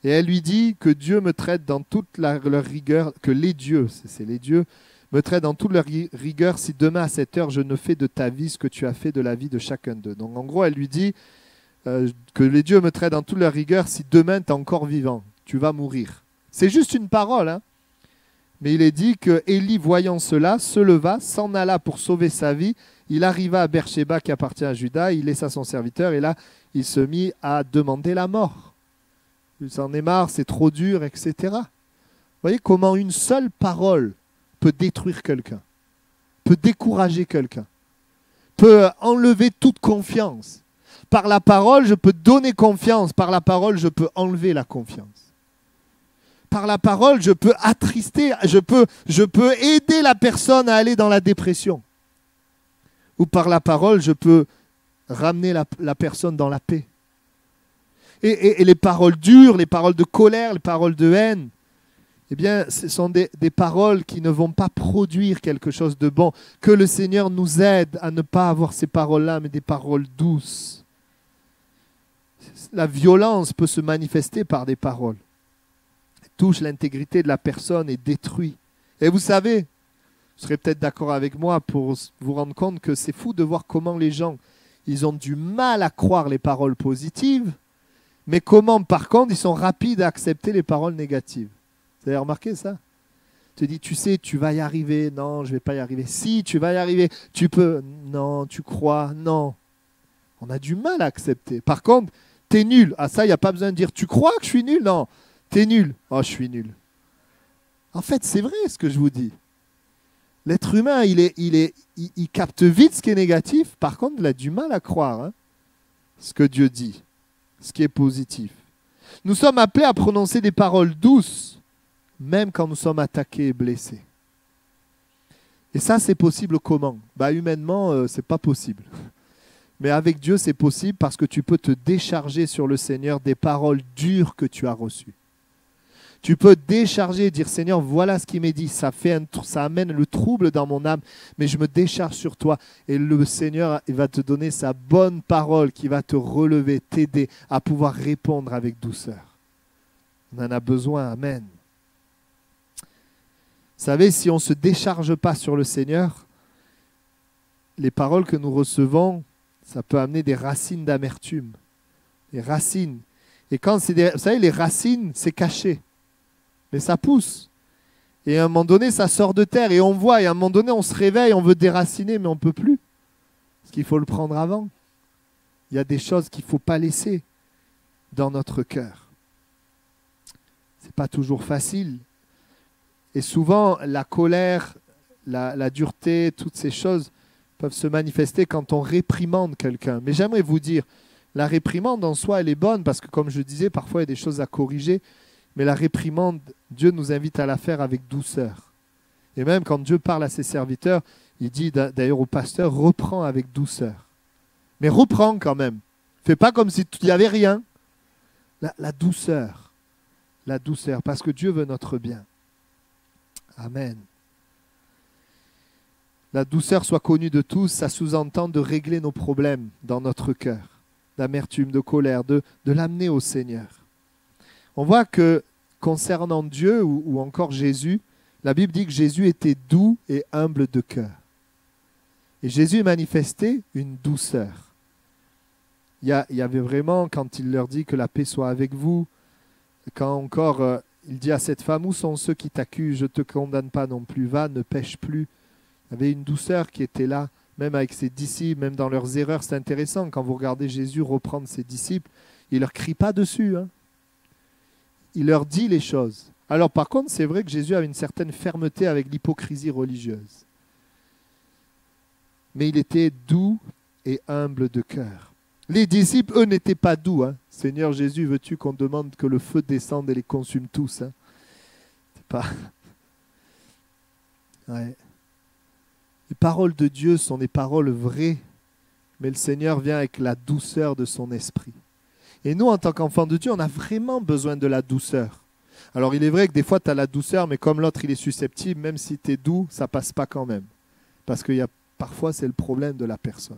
Et elle lui dit que Dieu me traite dans toute leur rigueur, que les dieux, c'est les dieux, me traitent dans toute leur rigueur si demain à cette heure je ne fais de ta vie ce que tu as fait de la vie de chacun d'eux. Donc en gros, elle lui dit que les dieux me traitent dans toute leur rigueur si demain tu es encore vivant, tu vas mourir. C'est juste une parole, hein. Mais il est dit que Élie, voyant cela, se leva, s'en alla pour sauver sa vie. Il arriva à Beersheba qui appartient à Juda, il laissa son serviteur et là, il se mit à demander la mort. Il s'en est marre, c'est trop dur, etc. Vous voyez comment une seule parole peut détruire quelqu'un, peut décourager quelqu'un, peut enlever toute confiance. Par la parole, je peux donner confiance. Par la parole, je peux enlever la confiance. Par la parole, je peux attrister, je peux aider la personne à aller dans la dépression. Ou par la parole, je peux ramener la personne dans la paix. Et les paroles dures, les paroles de colère, les paroles de haine, eh bien, ce sont des paroles qui ne vont pas produire quelque chose de bon. Que le Seigneur nous aide à ne pas avoir ces paroles-là, mais des paroles douces. La violence peut se manifester par des paroles. Touche l'intégrité de la personne et détruit. Et vous savez, vous serez peut-être d'accord avec moi pour vous rendre compte que c'est fou de voir comment les gens, ils ont du mal à croire les paroles positives, mais comment par contre ils sont rapides à accepter les paroles négatives. Vous avez remarqué ça? Tu te dis, tu sais, tu vas y arriver. Non, je ne vais pas y arriver. Si, tu vas y arriver. Tu peux. Non, tu crois. Non. On a du mal à accepter. Par contre, tu es nul. Ah ça, il n'y a pas besoin de dire, tu crois que je suis nul? Non. T'es nul. Oh, je suis nul. En fait, c'est vrai ce que je vous dis. L'être humain, il capte vite ce qui est négatif. Par contre, il a du mal à croire ce que Dieu dit, ce qui est positif. Nous sommes appelés à prononcer des paroles douces, même quand nous sommes attaqués et blessés. Et ça, c'est possible comment? Humainement, c'est pas possible. Mais avec Dieu, c'est possible parce que tu peux te décharger sur le Seigneur des paroles dures que tu as reçues. Tu peux décharger et dire, Seigneur, voilà ce qui m'est dit. Ça amène le trouble dans mon âme, mais je me décharge sur toi. Et le Seigneur, il va te donner sa bonne parole qui va te relever, t'aider à pouvoir répondre avec douceur. On en a besoin, amen. Vous savez, si on ne se décharge pas sur le Seigneur, les paroles que nous recevons, ça peut amener des racines d'amertume. Des racines. Et quand vous savez, les racines, c'est caché. Mais ça pousse. Et à un moment donné, ça sort de terre. Et on voit, et à un moment donné, on se réveille, on veut déraciner, mais on ne peut plus. Parce qu'il faut le prendre avant. Il y a des choses qu'il ne faut pas laisser dans notre cœur. Ce n'est pas toujours facile. Et souvent, la colère, la dureté, toutes ces choses peuvent se manifester quand on réprimande quelqu'un. Mais j'aimerais vous dire, la réprimande en soi, elle est bonne parce que, comme je disais, parfois il y a des choses à corriger. Mais la réprimande, Dieu nous invite à la faire avec douceur. Et même quand Dieu parle à ses serviteurs, il dit d'ailleurs au pasteur, reprends avec douceur. Mais reprends quand même. Fais pas comme s'il n'y avait rien. La douceur. La douceur, parce que Dieu veut notre bien. Amen. La douceur soit connue de tous, ça sous-entend de régler nos problèmes dans notre cœur, d'amertume, de colère, de l'amener au Seigneur. On voit que concernant Dieu ou encore Jésus, la Bible dit que Jésus était doux et humble de cœur. Et Jésus manifestait une douceur. Il y avait vraiment, quand il leur dit que la paix soit avec vous, quand encore il dit à cette femme, où sont ceux qui t'accusent, je ne te condamne pas non plus, va, ne pêche plus. Il y avait une douceur qui était là, même avec ses disciples, même dans leurs erreurs. C'est intéressant, quand vous regardez Jésus reprendre ses disciples, il ne leur crie pas dessus, hein. Il leur dit les choses. Alors par contre, c'est vrai que Jésus a une certaine fermeté avec l'hypocrisie religieuse. Mais il était doux et humble de cœur. Les disciples, eux, n'étaient pas doux, hein. Seigneur Jésus, veux-tu qu'on demande que le feu descende et les consume tous, hein? C'est pas... Ouais. Les paroles de Dieu sont des paroles vraies, mais le Seigneur vient avec la douceur de son esprit. Et nous, en tant qu'enfants de Dieu, on a vraiment besoin de la douceur. Alors, il est vrai que des fois, tu as la douceur, mais comme l'autre, il est susceptible, même si tu es doux, ça ne passe pas quand même. Parce que parfois, c'est le problème de la personne.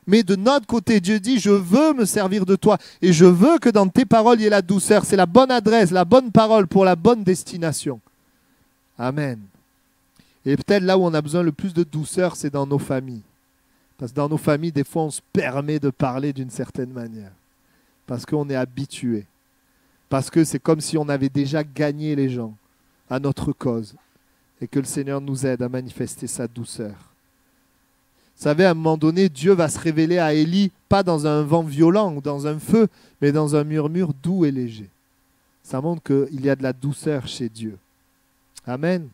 Mais de notre côté, Dieu dit, je veux me servir de toi. Et je veux que dans tes paroles, il y ait la douceur. C'est la bonne adresse, la bonne parole pour la bonne destination. Amen. Et peut-être là où on a besoin le plus de douceur, c'est dans nos familles. Parce que dans nos familles, des fois, on se permet de parler d'une certaine manière. Parce qu'on est habitué. Parce que c'est comme si on avait déjà gagné les gens à notre cause. Et que le Seigneur nous aide à manifester sa douceur. Vous savez, à un moment donné, Dieu va se révéler à Élie, pas dans un vent violent ou dans un feu, mais dans un murmure doux et léger. Ça montre qu'il y a de la douceur chez Dieu. Amen.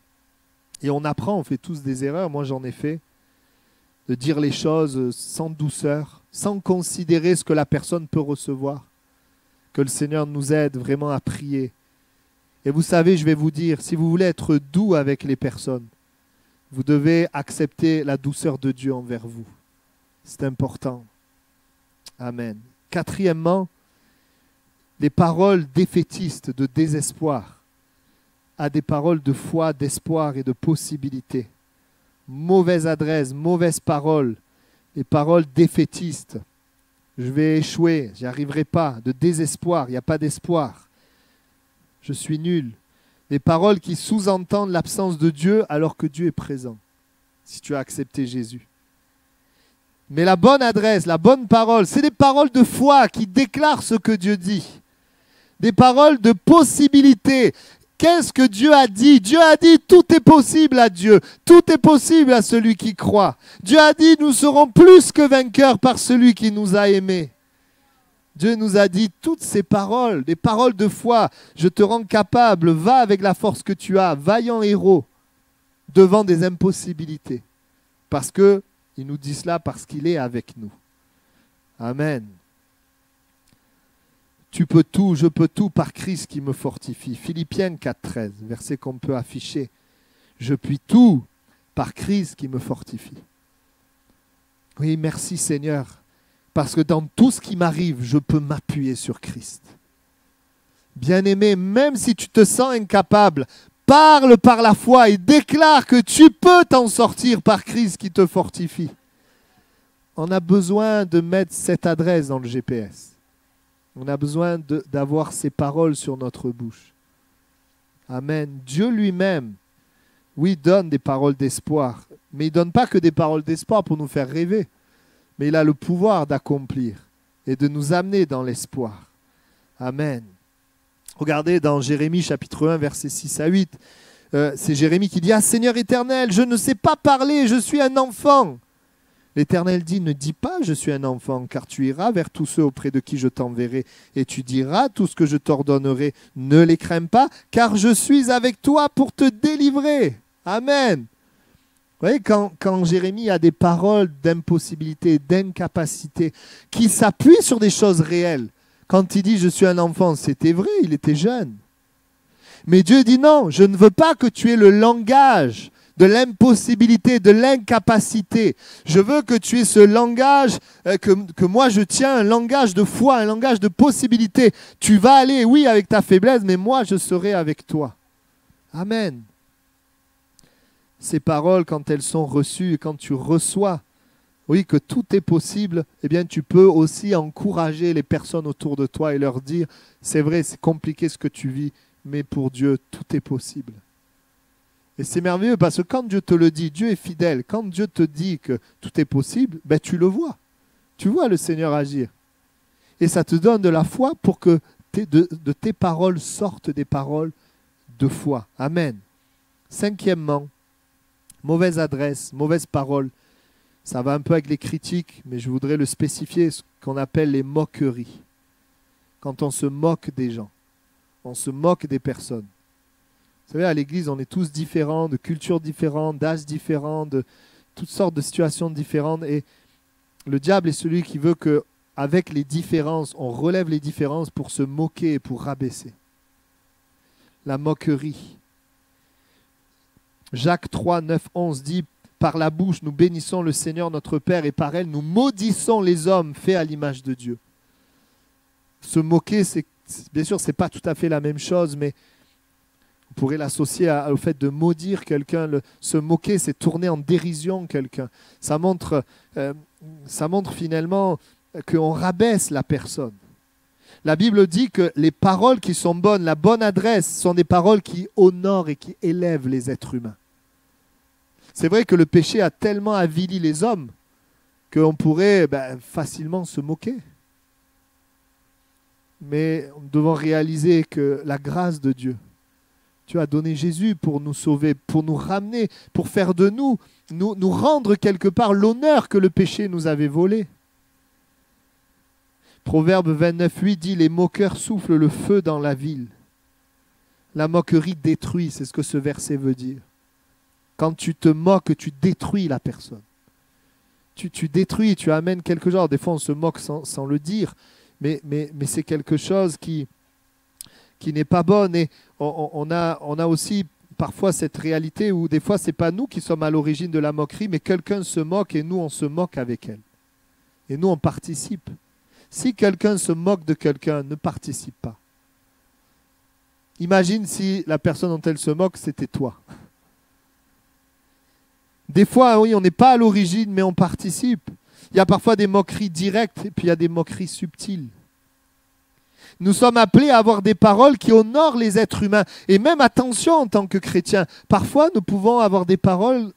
Et on apprend, on fait tous des erreurs, moi j'en ai fait, de dire les choses sans douceur, sans considérer ce que la personne peut recevoir. Que le Seigneur nous aide vraiment à prier. Et vous savez, je vais vous dire, si vous voulez être doux avec les personnes, vous devez accepter la douceur de Dieu envers vous. C'est important. Amen. Quatrièmement, les paroles défaitistes de désespoir à des paroles de foi, d'espoir et de possibilité. Mauvaise adresse, mauvaise parole, les paroles défaitistes. Je vais échouer, j'y arriverai pas, de désespoir, il n'y a pas d'espoir. Je suis nul. Des paroles qui sous-entendent l'absence de Dieu alors que Dieu est présent, si tu as accepté Jésus. Mais la bonne adresse, la bonne parole, c'est des paroles de foi qui déclarent ce que Dieu dit. Des paroles de possibilité. Qu'est-ce que Dieu a dit? Dieu a dit tout est possible à Dieu. Tout est possible à celui qui croit. Dieu a dit nous serons plus que vainqueurs par celui qui nous a aimés. Dieu nous a dit toutes ces paroles, des paroles de foi. Je te rends capable, va avec la force que tu as, vaillant héros, devant des impossibilités. Parce que, il nous dit cela parce qu'il est avec nous. Amen. Tu peux tout, je peux tout par Christ qui me fortifie. Philippiens 4,13, verset qu'on peut afficher. Je puis tout par Christ qui me fortifie. Oui, merci Seigneur, parce que dans tout ce qui m'arrive, je peux m'appuyer sur Christ. Bien-aimé, même si tu te sens incapable, parle par la foi et déclare que tu peux t'en sortir par Christ qui te fortifie. On a besoin de mettre cette adresse dans le GPS. On a besoin d'avoir ces paroles sur notre bouche. Amen. Dieu lui-même, oui, donne des paroles d'espoir, mais il ne donne pas que des paroles d'espoir pour nous faire rêver, mais il a le pouvoir d'accomplir et de nous amener dans l'espoir. Amen. Regardez dans Jérémie chapitre 1, versets 6 à 8, c'est Jérémie qui dit « Ah Seigneur éternel, je ne sais pas parler, je suis un enfant ». L'Éternel dit « Ne dis pas « Je suis un enfant », car tu iras vers tous ceux auprès de qui je t'enverrai, et tu diras tout ce que je t'ordonnerai. Ne les crains pas, car je suis avec toi pour te délivrer. » Amen. Vous voyez, quand Jérémie a des paroles d'impossibilité, d'incapacité, qui s'appuient sur des choses réelles, quand il dit « Je suis un enfant », c'était vrai, il était jeune. Mais Dieu dit « Non, je ne veux pas que tu aies le langage de l'impossibilité, de l'incapacité. Je veux que tu aies ce langage que moi je tiens, un langage de foi, un langage de possibilité. Tu vas aller, oui, avec ta faiblesse, mais moi je serai avec toi. » Amen. Ces paroles, quand elles sont reçues et quand tu reçois, oui, que tout est possible, eh bien tu peux aussi encourager les personnes autour de toi et leur dire « C'est vrai, c'est compliqué ce que tu vis, mais pour Dieu, tout est possible. » Et c'est merveilleux parce que quand Dieu te le dit, Dieu est fidèle. Quand Dieu te dit que tout est possible, ben tu le vois. Tu vois le Seigneur agir. Et ça te donne de la foi pour que de tes paroles sortent des paroles de foi. Amen. Cinquièmement, mauvaise adresse, mauvaise parole. Ça va un peu avec les critiques, mais je voudrais le spécifier, ce qu'on appelle les moqueries. Quand on se moque des gens, on se moque des personnes. Vous savez, à l'église, on est tous différents, de cultures différentes, d'âges différents, de toutes sortes de situations différentes. Et le diable est celui qui veut qu'avec les différences, on relève les différences pour se moquer et pour rabaisser. La moquerie. Jacques 3, 9, 11 dit « Par la bouche, nous bénissons le Seigneur notre Père et par elle, nous maudissons les hommes faits à l'image de Dieu. » Se moquer, bien sûr, ce n'est pas tout à fait la même chose, mais on pourrait l'associer au fait de maudire quelqu'un. Se moquer, c'est tourner en dérision quelqu'un. Ça montre finalement qu'on rabaisse la personne. La Bible dit que les paroles qui sont bonnes, la bonne adresse, sont des paroles qui honorent et qui élèvent les êtres humains. C'est vrai que le péché a tellement avili les hommes qu'on pourrait facilement se moquer. Mais nous devons réaliser que la grâce de Dieu, Dieu a donné Jésus pour nous sauver, pour nous ramener, pour faire de nous rendre quelque part l'honneur que le péché nous avait volé. Proverbe 29, 8 dit « Les moqueurs soufflent le feu dans la ville. » La moquerie détruit, c'est ce que ce verset veut dire. Quand tu te moques, tu détruis la personne. Tu détruis, tu amènes quelque chose. Des fois, on se moque sans le dire, mais c'est quelque chose qui n'est pas bonne. Et on a aussi parfois cette réalité où des fois, ce n'est pas nous qui sommes à l'origine de la moquerie, mais quelqu'un se moque et nous, on se moque avec elle. Et nous, on participe. Si quelqu'un se moque de quelqu'un, ne participe pas. Imagine si la personne dont elle se moque, c'était toi. Des fois, oui, on n'est pas à l'origine, mais on participe. Il y a parfois des moqueries directes et puis il y a des moqueries subtiles. Nous sommes appelés à avoir des paroles qui honorent les êtres humains. Et même, attention, en tant que chrétiens, parfois nous pouvons avoir des paroles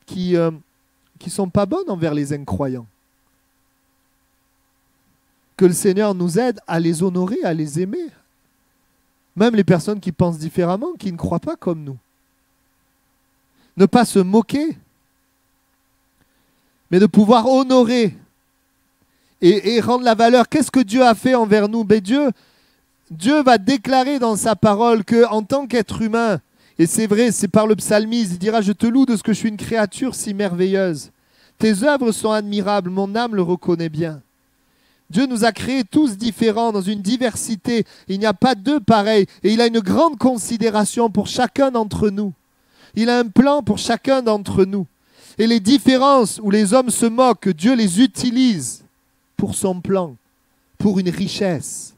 qui sont pas bonnes envers les incroyants. Que le Seigneur nous aide à les honorer, à les aimer. Même les personnes qui pensent différemment, qui ne croient pas comme nous. Ne pas se moquer, mais de pouvoir honorer et rendre la valeur. Qu'est-ce que Dieu a fait envers nous? Dieu va déclarer dans sa parole qu'en tant qu'être humain, et c'est vrai, c'est par le psalmiste, il dira « Je te loue de ce que je suis une créature si merveilleuse. Tes œuvres sont admirables, mon âme le reconnaît bien. » Dieu nous a créés tous différents, dans une diversité. Il n'y a pas deux pareils. Et il a une grande considération pour chacun d'entre nous. Il a un plan pour chacun d'entre nous. Et les différences où les hommes se moquent, Dieu les utilise pour son plan, pour une richesse.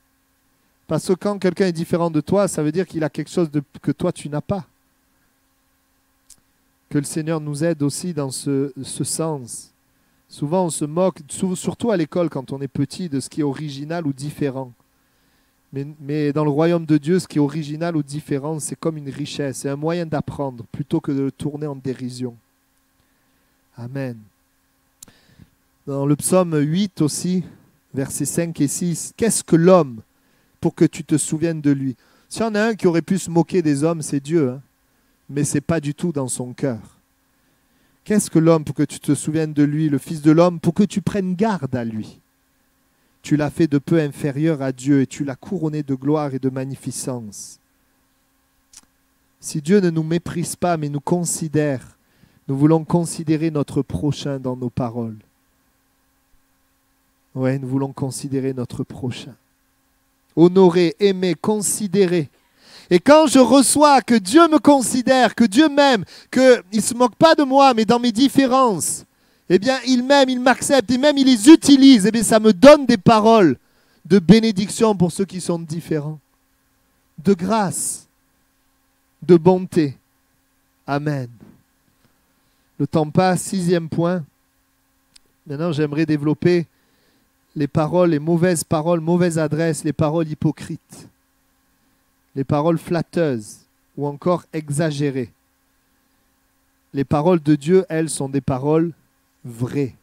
Parce que quand quelqu'un est différent de toi, ça veut dire qu'il a quelque chose que toi tu n'as pas. Que le Seigneur nous aide aussi dans ce sens. Souvent on se moque, surtout à l'école quand on est petit, de ce qui est original ou différent. Mais dans le royaume de Dieu, ce qui est original ou différent, c'est comme une richesse, c'est un moyen d'apprendre plutôt que de le tourner en dérision. Amen. Dans le psaume 8 aussi, versets 5 et 6, qu'est-ce que l'homme pour que tu te souviennes de lui? S'il y en a un qui aurait pu se moquer des hommes, c'est Dieu, hein? Mais ce n'est pas du tout dans son cœur. Qu'est-ce que l'homme pour que tu te souviennes de lui, le Fils de l'homme, pour que tu prennes garde à lui? Tu l'as fait de peu inférieur à Dieu et tu l'as couronné de gloire et de magnificence. Si Dieu ne nous méprise pas mais nous considère, nous voulons considérer notre prochain dans nos paroles. Oui, nous voulons considérer notre prochain. Honorer, aimer, considérer. Et quand je reçois que Dieu me considère, que Dieu m'aime, qu'il ne se moque pas de moi, mais dans mes différences, eh bien, il m'aime, il m'accepte, et même il les utilise, eh bien, ça me donne des paroles de bénédiction pour ceux qui sont différents, de grâce, de bonté. Amen. Le temps passe, 6e point. Maintenant, j'aimerais développer les paroles, les mauvaises paroles, mauvaise adresse, les paroles hypocrites, les paroles flatteuses ou encore exagérées. Les paroles de Dieu, elles, sont des paroles vraies,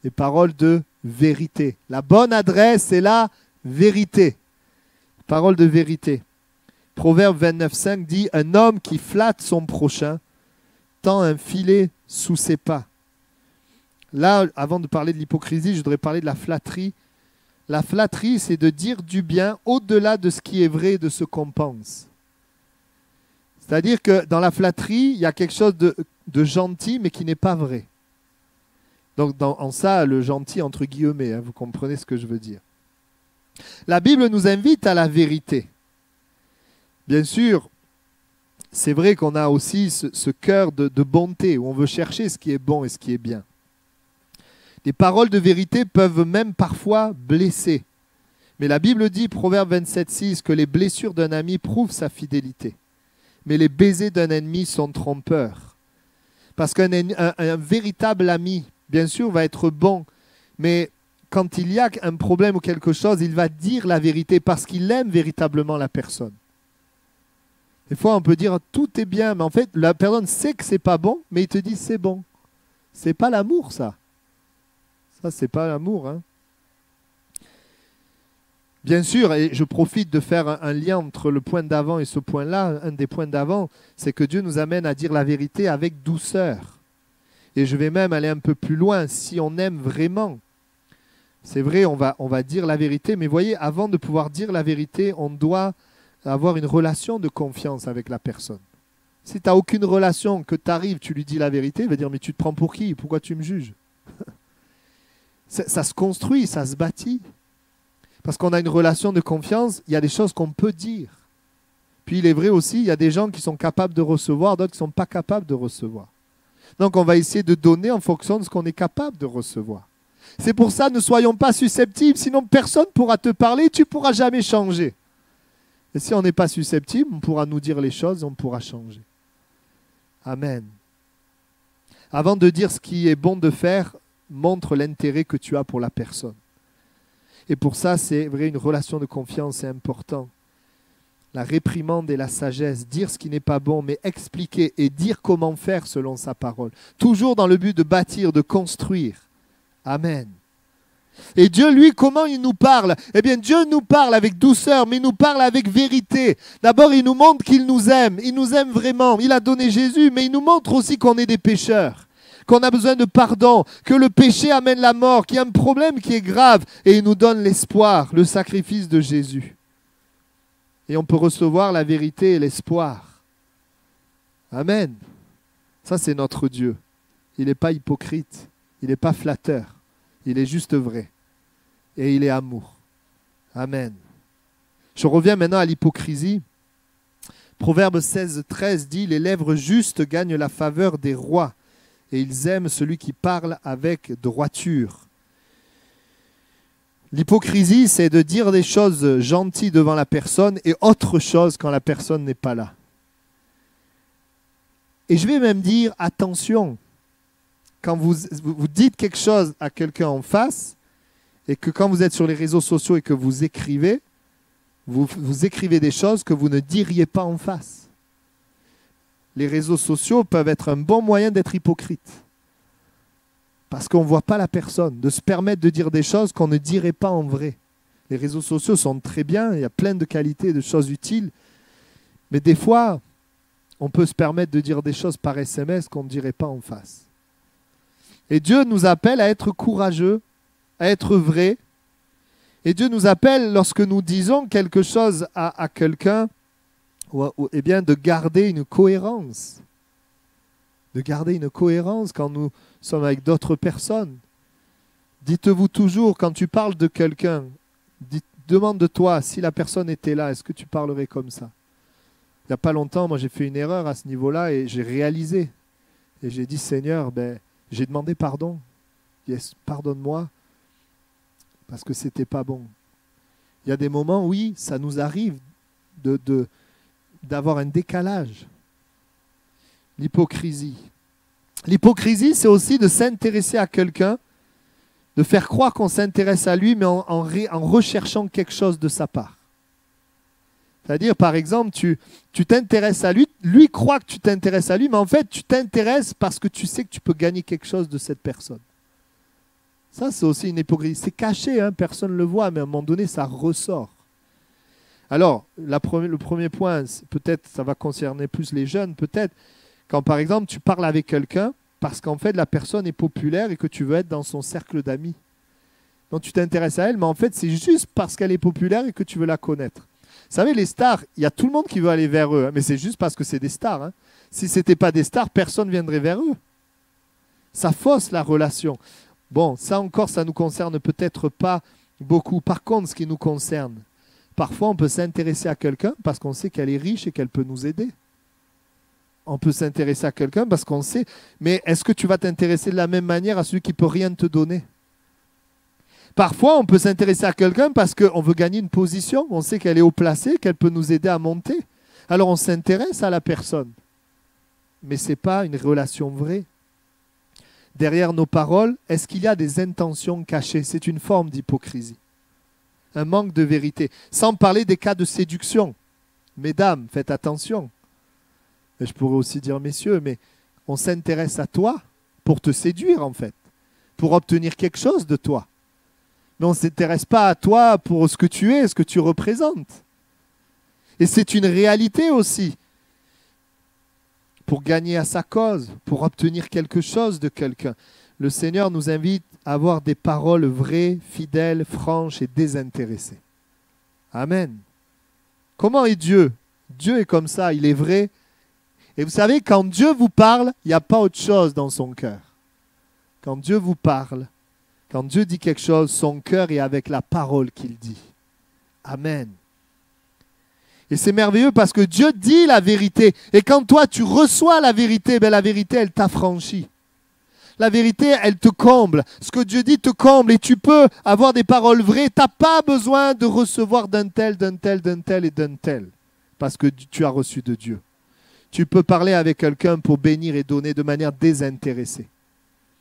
des paroles de vérité. La bonne adresse, c'est la vérité. Parole de vérité. Proverbe 29,5 dit « Un homme qui flatte son prochain tend un filet sous ses pas. » Là, avant de parler de l'hypocrisie, je voudrais parler de la flatterie. La flatterie, c'est de dire du bien au-delà de ce qui est vrai et de ce qu'on pense. C'est-à-dire que dans la flatterie, il y a quelque chose de gentil, mais qui n'est pas vrai. Donc, en ça, le gentil, entre guillemets, hein, vous comprenez ce que je veux dire. La Bible nous invite à la vérité. Bien sûr, c'est vrai qu'on a aussi ce cœur de bonté, où on veut chercher ce qui est bon et ce qui est bien. Les paroles de vérité peuvent même parfois blesser. Mais la Bible dit, Proverbe 27,6, que les blessures d'un ami prouvent sa fidélité. Mais les baisers d'un ennemi sont trompeurs. Parce qu'un véritable ami, bien sûr, va être bon, mais quand il y a un problème ou quelque chose, il va dire la vérité parce qu'il aime véritablement la personne. Des fois, on peut dire tout est bien, mais en fait, la personne sait que c'est pas bon, mais il te dit c'est bon. C'est pas l'amour, ça. Ça, c'est pas l'amour, hein. Bien sûr, et je profite de faire un lien entre le point d'avant et ce point-là. Un des points d'avant, c'est que Dieu nous amène à dire la vérité avec douceur. Et je vais même aller un peu plus loin, si on aime vraiment. C'est vrai, on va dire la vérité, mais voyez, avant de pouvoir dire la vérité, on doit avoir une relation de confiance avec la personne. Si tu n'as aucune relation, que tu arrives, tu lui dis la vérité, il va dire, mais tu te prends pour qui? Pourquoi tu me juges? Ça se construit, ça se bâtit. Parce qu'on a une relation de confiance, il y a des choses qu'on peut dire. Puis il est vrai aussi, il y a des gens qui sont capables de recevoir, d'autres qui ne sont pas capables de recevoir. Donc on va essayer de donner en fonction de ce qu'on est capable de recevoir. C'est pour ça, ne soyons pas susceptibles, sinon personne ne pourra te parler, tu ne pourras jamais changer. Et si on n'est pas susceptible, on pourra nous dire les choses, on pourra changer. Amen. Avant de dire ce qui est bon de faire, montre l'intérêt que tu as pour la personne. Et pour ça, c'est vrai, une relation de confiance est important. La réprimande et la sagesse, dire ce qui n'est pas bon, mais expliquer et dire comment faire selon sa parole. Toujours dans le but de bâtir, de construire. Amen. Et Dieu, lui, comment il nous parle? Eh bien, Dieu nous parle avec douceur, mais il nous parle avec vérité. D'abord, il nous montre qu'il nous aime. Il nous aime vraiment. Il a donné Jésus, mais il nous montre aussi qu'on est des pécheurs, qu'on a besoin de pardon, que le péché amène la mort, qu'il y a un problème qui est grave. Et il nous donne l'espoir, le sacrifice de Jésus. Et on peut recevoir la vérité et l'espoir. Amen. Ça, c'est notre Dieu. Il n'est pas hypocrite. Il n'est pas flatteur. Il est juste vrai. Et il est amour. Amen. Je reviens maintenant à l'hypocrisie. Proverbe 16, 13 dit « Les lèvres justes gagnent la faveur des rois, et ils aiment celui qui parle avec droiture. » L'hypocrisie, c'est de dire des choses gentilles devant la personne et autre chose quand la personne n'est pas là. Et je vais même dire, attention, quand vous dites quelque chose à quelqu'un en face, et que quand vous êtes sur les réseaux sociaux et que vous écrivez des choses que vous ne diriez pas en face. Les réseaux sociaux peuvent être un bon moyen d'être hypocrite. Parce qu'on ne voit pas la personne, de se permettre de dire des choses qu'on ne dirait pas en vrai. Les réseaux sociaux sont très bien, il y a plein de qualités, de choses utiles. Mais des fois, on peut se permettre de dire des choses par SMS qu'on ne dirait pas en face. Et Dieu nous appelle à être courageux, à être vrai. Et Dieu nous appelle, lorsque nous disons quelque chose à quelqu'un, eh bien, de garder une cohérence. De garder une cohérence quand nous sommes avec d'autres personnes. Dites-vous toujours, quand tu parles de quelqu'un, demande-toi, si la personne était là, est-ce que tu parlerais comme ça? Il n'y a pas longtemps, moi j'ai fait une erreur à ce niveau-là et j'ai réalisé. Et j'ai dit, Seigneur, j'ai demandé pardon. Yes, pardonne-moi, parce que c'était pas bon. Il y a des moments, oui, ça nous arrive d'avoir un décalage. L'hypocrisie. L'hypocrisie, c'est aussi de s'intéresser à quelqu'un, de faire croire qu'on s'intéresse à lui, mais en recherchant quelque chose de sa part. C'est-à-dire, par exemple, tu t'intéresses à lui, lui croit que tu t'intéresses à lui, mais en fait, tu t'intéresses parce que tu sais que tu peux gagner quelque chose de cette personne. Ça, c'est aussi une hypocrisie. C'est caché, hein, personne ne le voit, mais à un moment donné, ça ressort. Alors, le premier point, peut-être ça va concerner plus les jeunes, peut-être, quand par exemple, tu parles avec quelqu'un parce qu'en fait, la personne est populaire et que tu veux être dans son cercle d'amis. Donc, tu t'intéresses à elle, mais en fait, c'est juste parce qu'elle est populaire et que tu veux la connaître. Vous savez, les stars, il y a tout le monde qui veut aller vers eux, hein, mais c'est juste parce que c'est des stars. Hein. Si ce n'était pas des stars, personne ne viendrait vers eux. Ça fausse la relation. Bon, ça encore, ça ne nous concerne peut-être pas beaucoup. Par contre, ce qui nous concerne, parfois on peut s'intéresser à quelqu'un parce qu'on sait qu'elle est riche et qu'elle peut nous aider. On peut s'intéresser à quelqu'un parce qu'on sait, mais est-ce que tu vas t'intéresser de la même manière à celui qui ne peut rien te donner? Parfois, on peut s'intéresser à quelqu'un parce qu'on veut gagner une position, on sait qu'elle est haut placée, qu'elle peut nous aider à monter. Alors on s'intéresse à la personne. Mais ce n'est pas une relation vraie. Derrière nos paroles, est-ce qu'il y a des intentions cachées? C'est une forme d'hypocrisie. Un manque de vérité. Sans parler des cas de séduction. Mesdames, faites attention. Et je pourrais aussi dire messieurs, mais on s'intéresse à toi pour te séduire en fait. Pour obtenir quelque chose de toi. Mais on ne s'intéresse pas à toi pour ce que tu es, ce que tu représentes. Et c'est une réalité aussi. Pour gagner à sa cause, pour obtenir quelque chose de quelqu'un. Le Seigneur nous invite à avoir des paroles vraies, fidèles, franches et désintéressées. Amen. Comment est Dieu? Dieu est comme ça, il est vrai. Et vous savez, quand Dieu vous parle, il n'y a pas autre chose dans son cœur. Quand Dieu vous parle, quand Dieu dit quelque chose, son cœur est avec la parole qu'il dit. Amen. Et c'est merveilleux parce que Dieu dit la vérité. Et quand toi, tu reçois la vérité, la vérité, elle t'affranchit. La vérité, elle te comble. Ce que Dieu dit te comble et tu peux avoir des paroles vraies. Tu n'as pas besoin de recevoir d'un tel et d'un tel. Parce que tu as reçu de Dieu. Tu peux parler avec quelqu'un pour bénir et donner de manière désintéressée.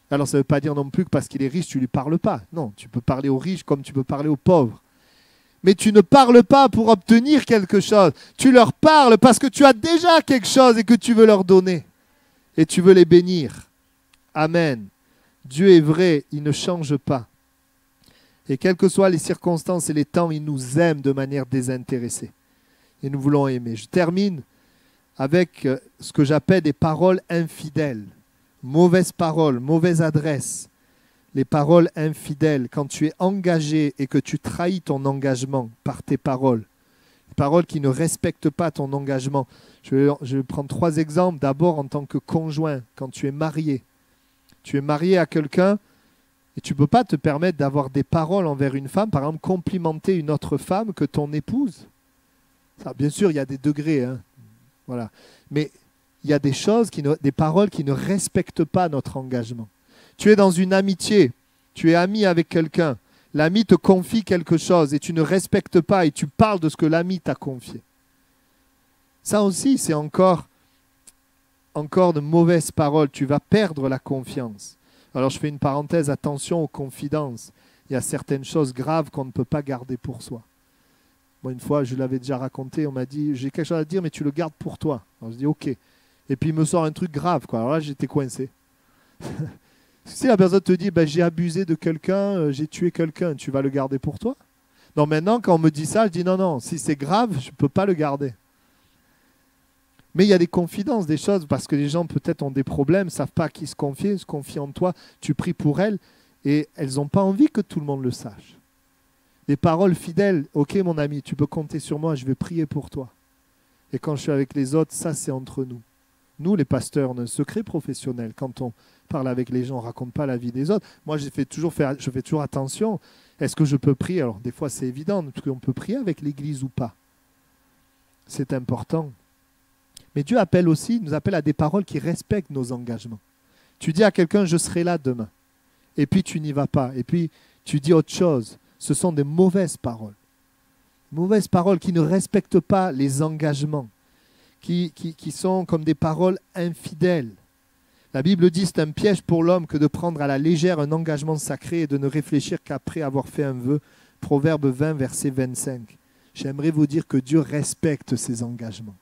Alors ça ne veut pas dire non plus que parce qu'il est riche, tu ne lui parles pas. Non, tu peux parler aux riches comme tu peux parler aux pauvres. Mais tu ne parles pas pour obtenir quelque chose. Tu leur parles parce que tu as déjà quelque chose et que tu veux leur donner. Et tu veux les bénir. Amen. Dieu est vrai, il ne change pas. Et quelles que soient les circonstances et les temps, il nous aime de manière désintéressée. Et nous voulons aimer. Je termine avec ce que j'appelle des paroles infidèles. Mauvaises paroles, mauvaise adresse. Les paroles infidèles, quand tu es engagé et que tu trahis ton engagement par tes paroles. Les paroles qui ne respectent pas ton engagement. Je vais prendre 3 exemples. D'abord, en tant que conjoint, quand tu es marié. Tu es marié à quelqu'un et tu ne peux pas te permettre d'avoir des paroles envers une femme, par exemple, complimenter une autre femme que ton épouse. Ça, bien sûr, il y a des degrés. Hein. Voilà. Mais il y a des choses, des paroles qui ne respectent pas notre engagement. Tu es dans une amitié, tu es ami avec quelqu'un, l'ami te confie quelque chose et tu ne respectes pas et tu parles de ce que l'ami t'a confié. Ça aussi, c'est encore de mauvaises paroles. Tu vas perdre la confiance. Alors je fais une parenthèse, attention aux confidences. Il y a certaines choses graves qu'on ne peut pas garder pour soi. Moi, une fois, je l'avais déjà raconté, on m'a dit, j'ai quelque chose à dire, mais tu le gardes pour toi. Alors je dis, ok. Et puis il me sort un truc grave, quoi. Alors là, j'étais coincé. Si la personne te dit, ben, j'ai abusé de quelqu'un, j'ai tué quelqu'un, tu vas le garder pour toi? Non, maintenant, quand on me dit ça, je dis, non, non, si c'est grave, je ne peux pas le garder. Mais il y a des confidences, des choses, parce que les gens peut-être ont des problèmes, ne savent pas à qui se confient en toi, tu pries pour elles, et elles n'ont pas envie que tout le monde le sache. Des paroles fidèles, ok mon ami, tu peux compter sur moi, je vais prier pour toi. Et quand je suis avec les autres, ça c'est entre nous. Nous, les pasteurs, on a un secret professionnel. Quand on parle avec les gens, on ne raconte pas la vie des autres. Moi, je fais toujours attention. Est-ce que je peux prier? Alors, des fois, c'est évident, parce qu'on peut prier avec l'Église ou pas. C'est important. Mais Dieu nous appelle à des paroles qui respectent nos engagements. Tu dis à quelqu'un, je serai là demain. Et puis, tu n'y vas pas. Et puis, tu dis autre chose. Ce sont des mauvaises paroles. Mauvaises paroles qui ne respectent pas les engagements. Qui sont comme des paroles infidèles. La Bible dit c'est un piège pour l'homme que de prendre à la légère un engagement sacré et de ne réfléchir qu'après avoir fait un vœu. Proverbe 20, verset 25. J'aimerais vous dire que Dieu respecte ses engagements.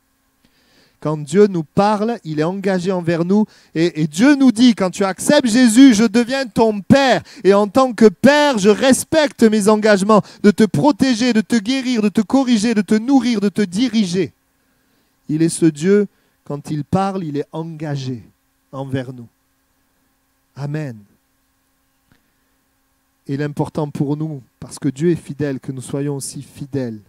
Quand Dieu nous parle, il est engagé envers nous. Et Dieu nous dit, quand tu acceptes Jésus, je deviens ton Père. Et en tant que Père, je respecte mes engagements de te protéger, de te guérir, de te corriger, de te nourrir, de te diriger. Il est ce Dieu, quand il parle, il est engagé envers nous. Amen. Et l'important pour nous, parce que Dieu est fidèle, que nous soyons aussi fidèles.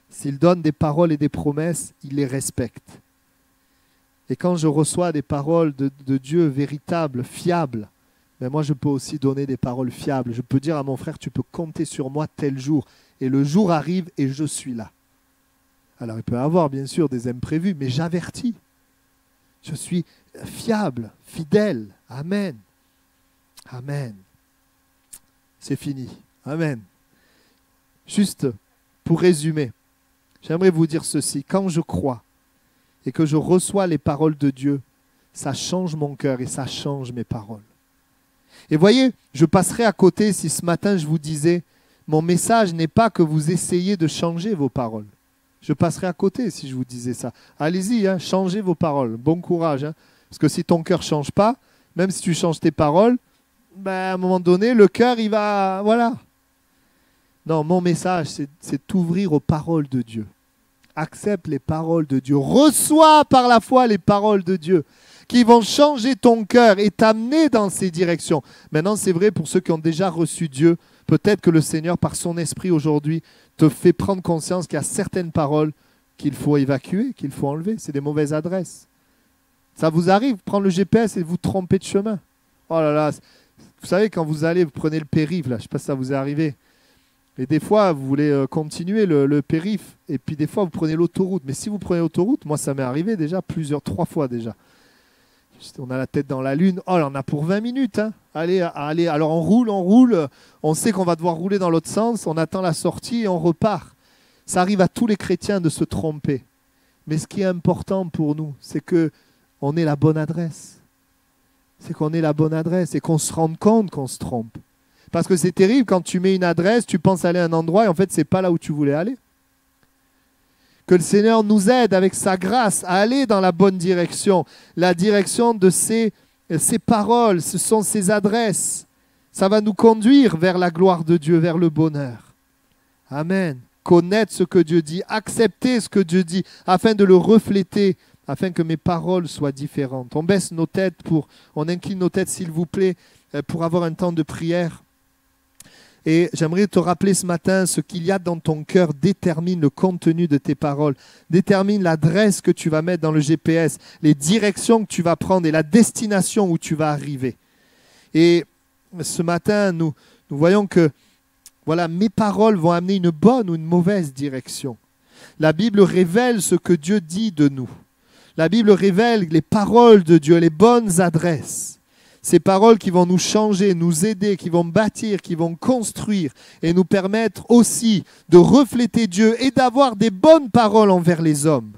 S'il donne des paroles et des promesses, il les respecte. Et quand je reçois des paroles de Dieu véritables, fiables, ben moi je peux aussi donner des paroles fiables. Je peux dire à mon frère, tu peux compter sur moi tel jour. Et le jour arrive et je suis là. Alors il peut y avoir bien sûr des imprévus, mais j'avertis. Je suis fiable, fidèle. Amen. Amen. C'est fini. Amen. Juste pour résumer, j'aimerais vous dire ceci. Quand je crois et que je reçois les paroles de Dieu, ça change mon cœur et ça change mes paroles. Et voyez, je passerai à côté si ce matin je vous disais, mon message n'est pas que vous essayez de changer vos paroles. Je passerai à côté si je vous disais ça. Allez-y, hein, changez vos paroles. Bon courage. Hein, parce que si ton cœur ne change pas, même si tu changes tes paroles, ben, à un moment donné, le cœur, il va... Voilà. Non, mon message, c'est t'ouvrir aux paroles de Dieu. Accepte les paroles de Dieu. Reçois par la foi les paroles de Dieu qui vont changer ton cœur et t'amener dans ces directions. Maintenant, c'est vrai pour ceux qui ont déjà reçu Dieu. Peut-être que le Seigneur, par son esprit aujourd'hui, te fait prendre conscience qu'il y a certaines paroles qu'il faut évacuer, qu'il faut enlever. C'est des mauvaises adresses. Ça vous arrive, prendre le GPS et vous tromper de chemin. Oh là là, vous savez, quand vous prenez le périph', là, je ne sais pas si ça vous est arrivé. Et des fois, vous voulez continuer le périph', et puis des fois, vous prenez l'autoroute. Mais si vous prenez l'autoroute, moi, ça m'est arrivé déjà 3 fois déjà. On a la tête dans la lune. Oh, là, on a pour 20 minutes. Hein. Allez. Alors, on roule. On sait qu'on va devoir rouler dans l'autre sens. On attend la sortie et on repart. Ça arrive à tous les chrétiens de se tromper. Mais ce qui est important pour nous, c'est qu'on ait la bonne adresse. C'est qu'on ait la bonne adresse et qu'on se rende compte qu'on se trompe. Parce que c'est terrible quand tu mets une adresse, tu penses aller à un endroit et en fait, ce n'est pas là où tu voulais aller. Que le Seigneur nous aide avec sa grâce à aller dans la bonne direction. La direction de ses paroles, ce sont ses adresses. Ça va nous conduire vers la gloire de Dieu, vers le bonheur. Amen. Connaître ce que Dieu dit, accepter ce que Dieu dit, afin de le refléter, afin que mes paroles soient différentes. On baisse nos têtes, on incline nos têtes s'il vous plaît, pour avoir un temps de prière. Et j'aimerais te rappeler ce matin, ce qu'il y a dans ton cœur détermine le contenu de tes paroles, détermine l'adresse que tu vas mettre dans le GPS, les directions que tu vas prendre et la destination où tu vas arriver. Et ce matin, nous voyons que voilà, mes paroles vont amener une bonne ou une mauvaise direction. La Bible révèle ce que Dieu dit de nous. La Bible révèle les paroles de Dieu, les bonnes adresses. Ces paroles qui vont nous changer, nous aider, qui vont bâtir, qui vont construire et nous permettre aussi de refléter Dieu et d'avoir des bonnes paroles envers les hommes.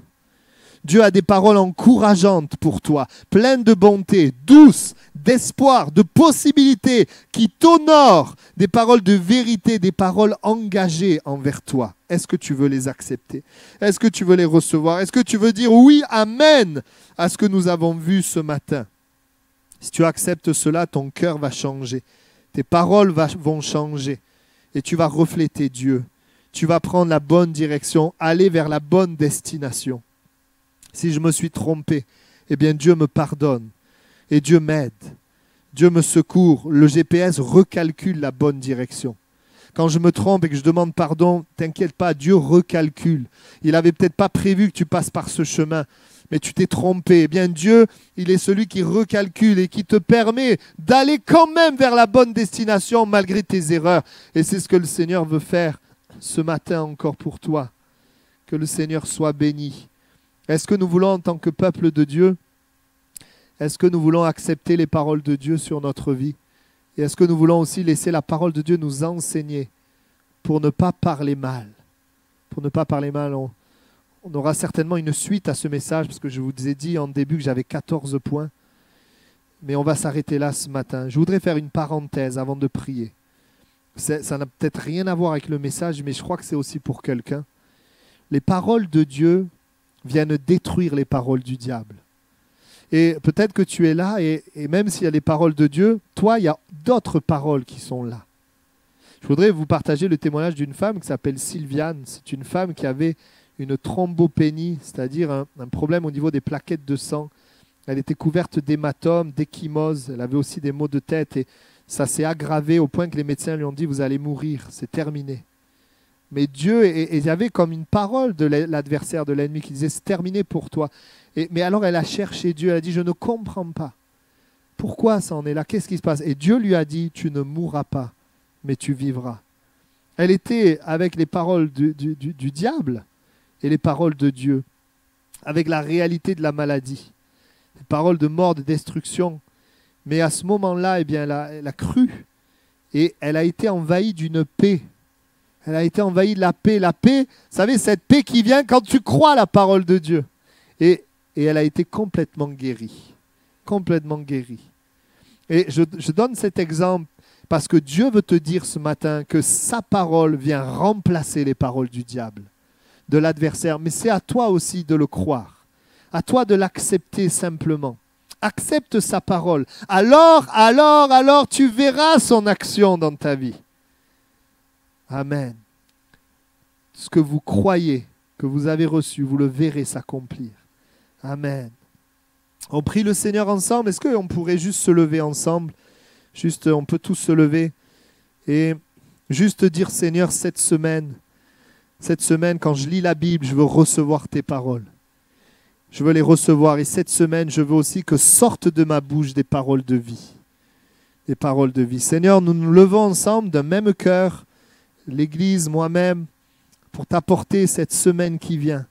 Dieu a des paroles encourageantes pour toi, pleines de bonté, douces, d'espoir, de possibilités, qui t'honorent, des paroles de vérité, des paroles engagées envers toi. Est-ce que tu veux les accepter? Est-ce que tu veux les recevoir? Est-ce que tu veux dire oui, amen à ce que nous avons vu ce matin? Si tu acceptes cela, ton cœur va changer, tes paroles vont changer et tu vas refléter Dieu. Tu vas prendre la bonne direction, aller vers la bonne destination. Si je me suis trompé, eh bien Dieu me pardonne et Dieu m'aide. Dieu me secourt. Le GPS recalcule la bonne direction. Quand je me trompe et que je demande pardon, t'inquiète pas, Dieu recalcule. Il n'avait peut-être pas prévu que tu passes par ce chemin, mais tu t'es trompé. Eh bien Dieu, il est celui qui recalcule et qui te permet d'aller quand même vers la bonne destination malgré tes erreurs. Et c'est ce que le Seigneur veut faire ce matin encore pour toi. Que le Seigneur soit béni. Est-ce que nous voulons, en tant que peuple de Dieu, est-ce que nous voulons accepter les paroles de Dieu sur notre vie? Et est-ce que nous voulons aussi laisser la parole de Dieu nous enseigner pour ne pas parler mal? Pour ne pas parler mal, on aura certainement une suite à ce message, parce que je vous ai dit en début que j'avais 14 points. Mais on va s'arrêter là ce matin. Je voudrais faire une parenthèse avant de prier. Ça n'a peut-être rien à voir avec le message, mais je crois que c'est aussi pour quelqu'un. Les paroles de Dieu viennent détruire les paroles du diable. Et peut-être que tu es là, et même s'il y a les paroles de Dieu, toi, il y a d'autres paroles qui sont là. Je voudrais vous partager le témoignage d'une femme qui s'appelle Sylviane. C'est une femme qui avait une thrombopénie, c'est-à-dire un problème au niveau des plaquettes de sang. Elle était couverte d'hématomes, d'ecchymoses, elle avait aussi des maux de tête, et ça s'est aggravé au point que les médecins lui ont dit « vous allez mourir, c'est terminé ». Mais Dieu, et il y avait comme une parole de l'adversaire, de l'ennemi, qui disait « c'est terminé pour toi ». Mais alors elle a cherché Dieu, elle a dit « je ne comprends pas. Pourquoi ça en est là? Qu'est-ce qui se passe ?» Et Dieu lui a dit « tu ne mourras pas, mais tu vivras ». Elle était avec les paroles du diable et les paroles de Dieu, avec la réalité de la maladie, les paroles de mort, de destruction. Mais à ce moment-là, eh bien, elle a cru et elle a été envahie d'une paix. Elle a été envahie de la paix. La paix, vous savez, cette paix qui vient quand tu crois la parole de Dieu. Et elle a été complètement guérie. Complètement guérie. Et je donne cet exemple parce que Dieu veut te dire ce matin que sa parole vient remplacer les paroles du diable, de l'adversaire. Mais c'est à toi aussi de le croire. À toi de l'accepter simplement. Accepte sa parole. Alors, tu verras son action dans ta vie. Amen. Ce que vous croyez, que vous avez reçu, vous le verrez s'accomplir. Amen. On prie le Seigneur ensemble. Est-ce qu'on pourrait juste se lever ensemble? Juste, on peut tous se lever et juste dire, Seigneur, cette semaine, quand je lis la Bible, je veux recevoir tes paroles. Je veux les recevoir. Et cette semaine, je veux aussi que sortent de ma bouche des paroles de vie. Des paroles de vie. Seigneur, nous nous levons ensemble d'un même cœur, l'Église, moi-même, pour t'apporter cette semaine qui vient.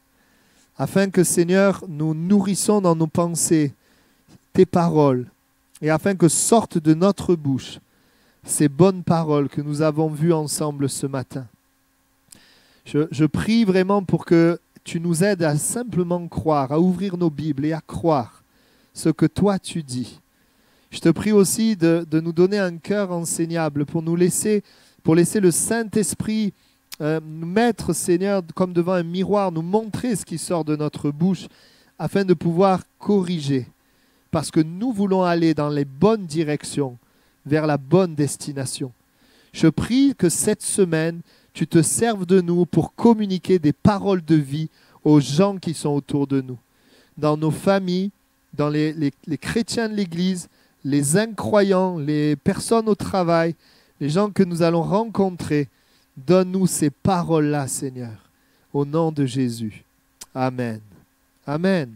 Afin que, Seigneur, nous nourrissons dans nos pensées tes paroles. Et afin que sortent de notre bouche ces bonnes paroles que nous avons vues ensemble ce matin. Je prie vraiment pour que tu nous aides à simplement croire, à ouvrir nos Bibles et à croire ce que toi tu dis. Je te prie aussi de nous donner un cœur enseignable pour laisser le Saint-Esprit nous mettre, Seigneur, comme devant un miroir, nous montrer ce qui sort de notre bouche afin de pouvoir corriger. Parce que nous voulons aller dans les bonnes directions, vers la bonne destination. Je prie que cette semaine, tu te serves de nous pour communiquer des paroles de vie aux gens qui sont autour de nous. Dans nos familles, dans les chrétiens de l'Église, les incroyants, les personnes au travail, les gens que nous allons rencontrer. Donne-nous ces paroles-là, Seigneur, au nom de Jésus. Amen. Amen.